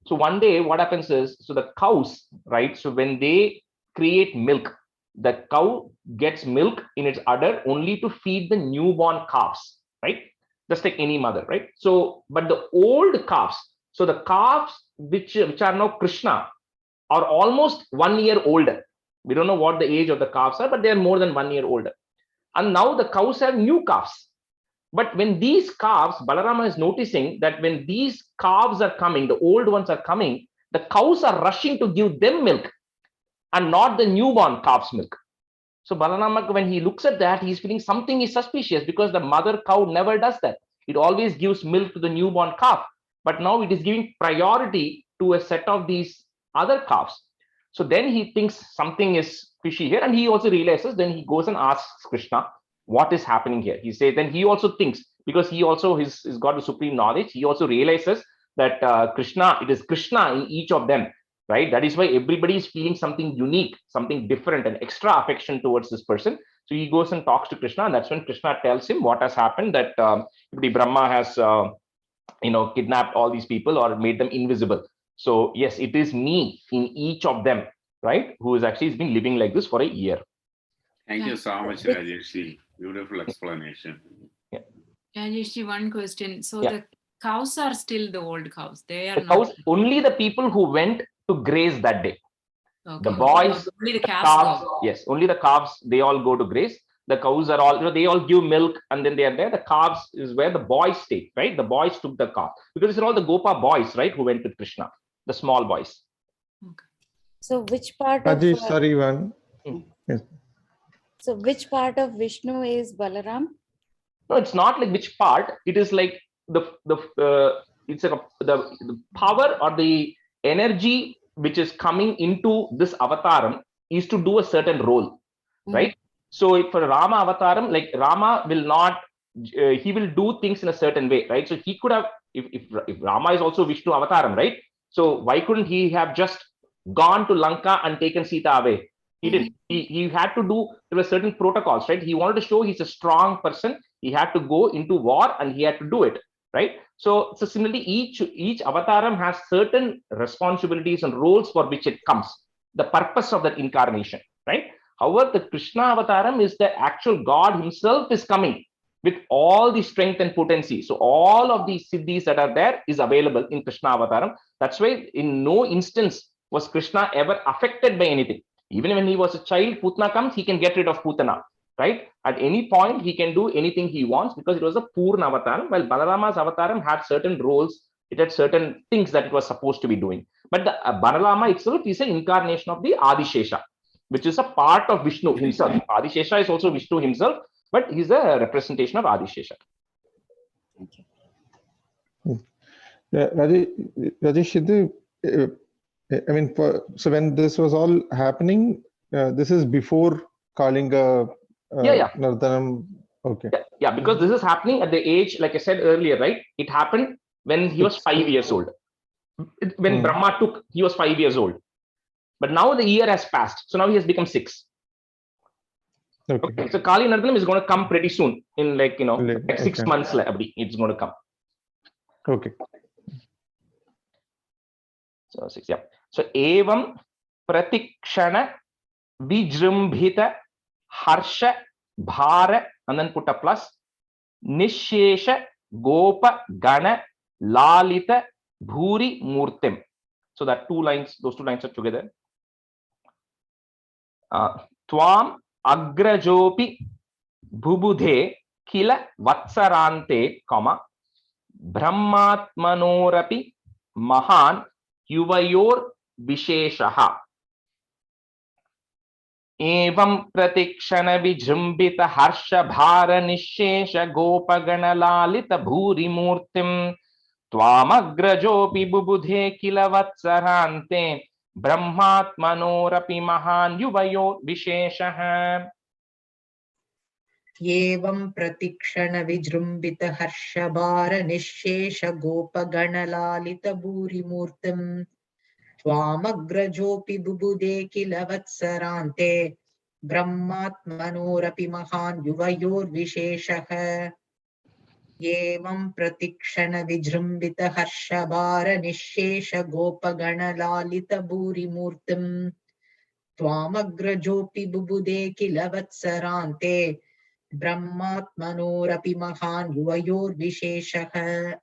So one day what happens is, so the cows, right? So when they create milk, the cow gets milk in its udder only to feed the newborn calves, right? Just like any mother, right? So, but the old calves, so the calves which are now Krishna are almost 1 year older. We don't know what the age of the calves are, but they are more than 1 year older. And now the cows have new calves. But when these calves, Balarama is noticing that when these calves are coming, the old ones are coming, the cows are rushing to give them milk and not the newborn calf's milk. So Balarama, when he looks at that, he's feeling something is suspicious, because the mother cow never does that. It always gives milk to the newborn calf, but now it is giving priority to a set of these other calves. So then he thinks something is fishy here, and he also realizes, then he goes and asks Krishna, what is happening here? He says, then he also thinks, because he also has got the supreme knowledge, he also realizes that Krishna, it is Krishna in each of them, right? That is why everybody is feeling something unique, something different, and extra affection towards this person. So he goes and talks to Krishna, and that's when Krishna tells him what has happened, that the Brahma has kidnapped all these people or made them invisible. So yes, it is me in each of them, right, who is actually been living like this for a year. Thank you so much, Rajeshi. Beautiful explanation. Yeah. Rajeshi, one question. So Yeah. the cows are still the old cows. They are The cows, not. only the people who went to graze that day. Okay. The boys, Only the the calves calves, go. yes, only the calves, they all go to graze. The cows are all, they all give milk and then they are there. The calves is where the boys stay, right? The boys took the calf because it's all the Gopa boys, right, who went with Krishna, the small boys. Okay. So which part Rajesh, of sorry, one. Yes. so which part of Vishnu is Balaram? No, it's not like which part. It is like it's like the power or the energy which is coming into this avataram is to do a certain role, right? So for Rama avataram, like Rama will not, he will do things in a certain way, right? So he could have, if Rama is also Vishnu avataram, right? So why couldn't he have just gone to Lanka and taken Sita away? He didn't. He had to do, there were certain protocols, right? He wanted to show he's a strong person. He had to go into war and he had to do it, right? So similarly, each avataram has certain responsibilities and roles for which it comes, the purpose of that incarnation, right? However, the Krishna avataram is the actual God himself is coming with all the strength and potency. So all of these siddhis that are there is available in Krishna avataram. That's why in no instance was Krishna ever affected by anything. Even when he was a child, Putana comes, he can get rid of Putana, right? At any point, he can do anything he wants because it was a Purna avataram, while Balarama's avataram had certain roles, it had certain things that it was supposed to be doing. But the Balarama itself is an incarnation of the Adishesha, which is a part of Vishnu himself. Adishesha is also Vishnu himself, but he's a representation of Adishesha. Thank you. Rajesh, I mean, so when this was all happening, this is before Kalinga Nardhanam. Okay. Yeah, because this is happening at the age, like I said earlier, right? It happened when he was 5 years old. When Brahma took, he was 5 years old. But now the year has passed. So now he has become 6. Okay. So Kali Nardhanam is going to come pretty soon. In like 6 months, it's going to come. Okay. So 6, yeah. So evam pratikshana vijrumbhita harsha bhara, and then put a plus, nishesha gopa gana lalita bhuri murtim. So that those two lines are together. Tvam agrajopi bhubudhe kila vatsarante, comma, brahmatmanorapi mahan yuvayor visheshaha. Evam pratikshana vijrumbita harsha bhara nishesha gopagana lalita bhuri murtim tvamagrajopi bubudhe kila vatsarante brahmatmanorapi mahan yuvayor visheshaha. Evam pratikshana vijrumbita harshabhara nishesha gopaganalita bhuri murtim Twamagrajopi bubude kila vatsarante brahmatmanorapi mahan yuvayor visheshaha Evam pratikshana vijrumbita harshabhara nishesha gopaganalita bhuri murtim Twamagrajopi bubude kila vatsarante brahmatmanorapi mahan yuvayor visheshaha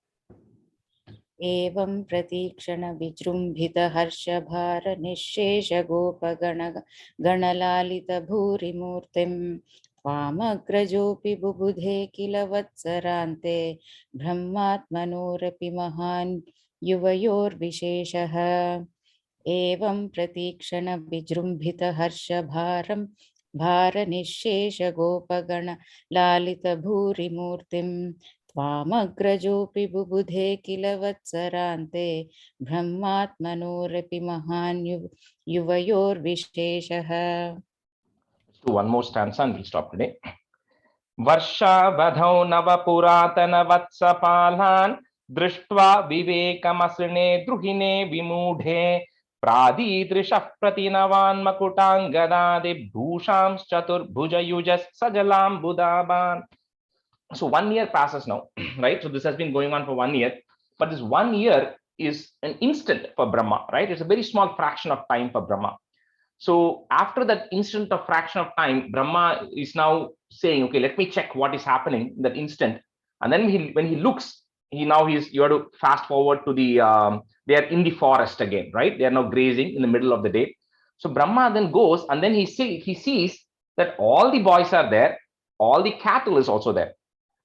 Evam pratikshana vijrumbhita harshabhara nishesha gopagana ganalalita bhuri murtim tvamagrajopi bubudhe kila vatsarante brahmatmanorapi mahan yuvayor visheshaha. Evam pratikshana vijrumbhita harshabharam bhara nishesha gopagana lalita bhuri murtim Tvamagrajopi bubudhe kila vatsarante brahmatmanorapi mahan yuvayor visheshaha. Let's do one more stanza and we'll stop today. Varsha vadhau nava puratana vatsapalan drishtva vivekamasrine druhine vimudhe pradidrishah pratinavan makutangadade bhushams chatur bhujayujas sajalam budaban. So 1 year passes now, right? So this has been going on for 1 year, but this 1 year is an instant for Brahma, right? It's a very small fraction of time for Brahma. So after that instant of fraction of time, Brahma is now saying, okay, let me check what is happening in that instant. And then when he looks, you have to fast forward to the they are in the forest again, right? They are now grazing in the middle of the day. So Brahma then goes and then he sees that all the boys are there, all the cattle is also there.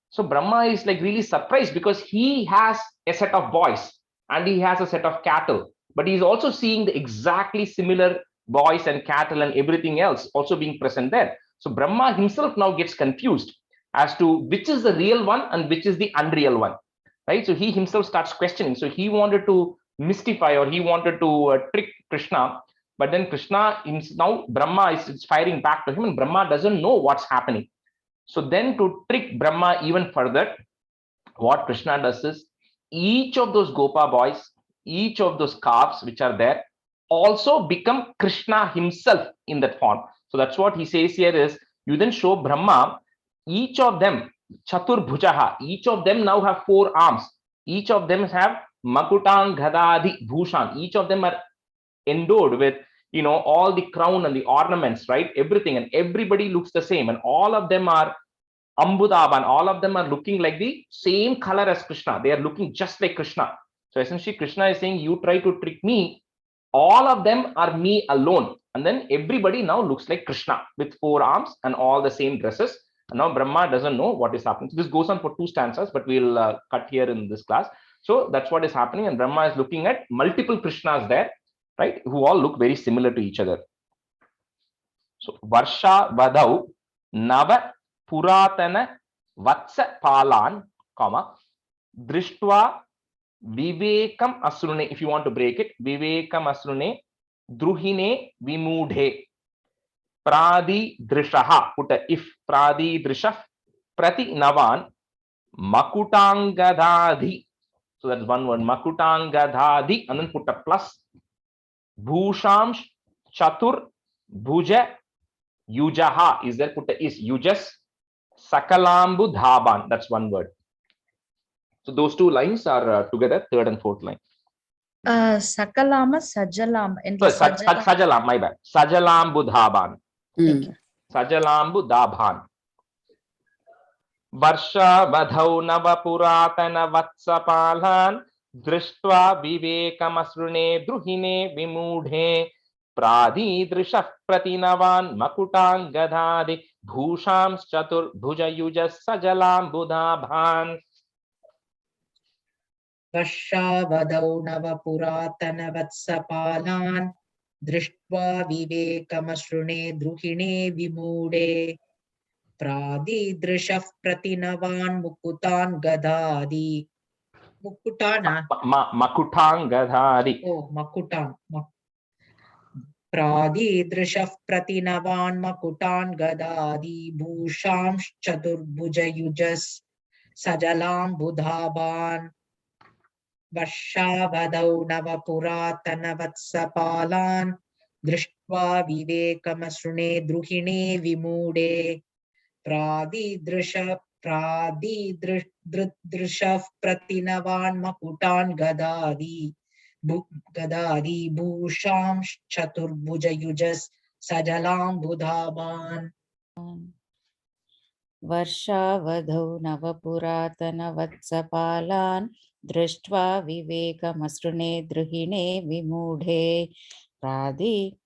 So Brahma is like really surprised because he has a set of boys and he has a set of cattle, but he's also seeing the exactly similar boys and cattle and everything else also being present there. So Brahma himself now gets confused as to which is the real one and which is the unreal one, right? So he himself starts questioning. So he wanted to mystify or he wanted to trick Krishna, but then now Brahma is firing back to him and Brahma doesn't know what's happening. So then to trick Brahma even further, what Krishna does is each of those Gopa boys, each of those calves which are there also become Krishna himself in that form. So that's what he says here is you then show Brahma, each of them, Chatur Bhujaha, each of them now have 4 arms. Each of them have Makutang Gadadi Bhushan. Each of them are endowed with, all the crown and the ornaments, right? Everything, and everybody looks the same, and all of them are Ambudaban, all of them are looking like the same color as Krishna. They are looking just like Krishna. So essentially, Krishna is saying, you try to trick me, all of them are me alone. And then everybody now looks like Krishna with 4 arms and all the same dresses. And now Brahma doesn't know what is happening. So this goes on for 2 stanzas, but we'll cut here in this class. So that's what is happening. And Brahma is looking at multiple Krishnas there, right? Who all look very similar to each other. So Varsha Vadau Nava Puratana Vatsa Palan, comma, Drishtva Vivekam Asrune, if you want to break it, Vivekam Asrune, Druhine Vimudhe, Pradi Drishaha, put a if, Pradi Drishah, Prati Navan, Makutangadadi. So that's one word, Makutangadadi, and then put a plus, Bhusham Chatur Bhuja Yujaha, is there, put a is, Yujas, Sakalambu Dhaban, that's one word. So those 2 lines are together, 3rd and 4th line. Sakalama, Sajalama. Sajalam, my bad. Sajalambu Dhaban. Sajalambu Dhaban. Varsha Vadhau Nava Puratana Vatsapalan Drishtva Vivekamasrune Druhine Vimudhe Pradi Drishah Pratinavan Makutang Gadadi Bhusham Chatur Bhuja Yujas Sajalambu Dhaban. Vashavadau Navapuratana Vatsapalan Drishtva Vivekamasrune Druhine Vimude Pradidrishah Pratinavan Mukutan Gadadi. Mukutana. Makutang Gadadi. Oh, Makutan. Pradidrishah Pratinavan Makutan Gadadi Bhusham Chadurbhuja Yujas Sajalam Budhaban. Varshavadau Navapuratana Vatsapalan Drishtva Vivekamasrune Druhine Vimude Pradidrishah Pratinavan Makutan Gadadi Bhusham Chaturbhuja Yujas Sajalam Budhaban. Varshavadhau Navapuratana Vatsapalan Drishtva Vivekamasrune Druhine Vimudhe Pradi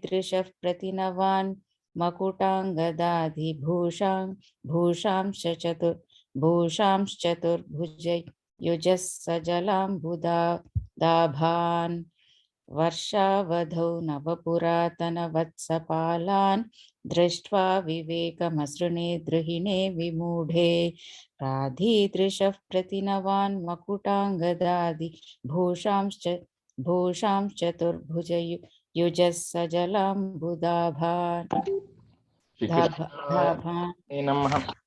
Drishaf Pratinavan Makutangadadi Bhusham Chatur Bhuja Yujas Sajalam Budhabhan. Varshavadhau Navapuratana Vatsapalan Drishtva Vivekamasrune Druhine Vimudhe Pradidrishah Pratinavan Makutangadadi Bhusham Chatur Bhuja Yujas Sajalam Budhabhan.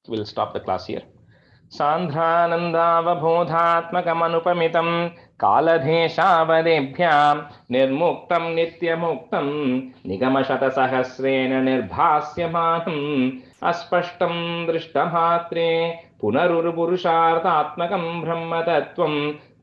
We'll stop the class here. Sandhanandavabodhatmakamanupamitam Kaladheshavadebhyam Nirmuktam Nityamuktam Nigamashata Sahasrena Nirbhasyamanam Aspashtam Drishtamhatre Punarurupurusharthatmakam Brahmatattvam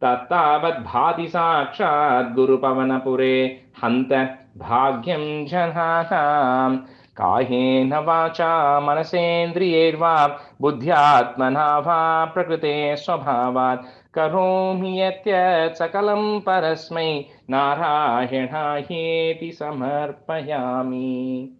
Tattavad Bhati Sakshat Guru Pavanapure Hanta Bhagyam Janhanam कायेन वाचा मनसेन्द्रियैर्वा बुद्ध्यात्मना वा प्रकृते स्वभावात् करोमि यत् सकलं परस्मै नारायणायेति समर्पयामि.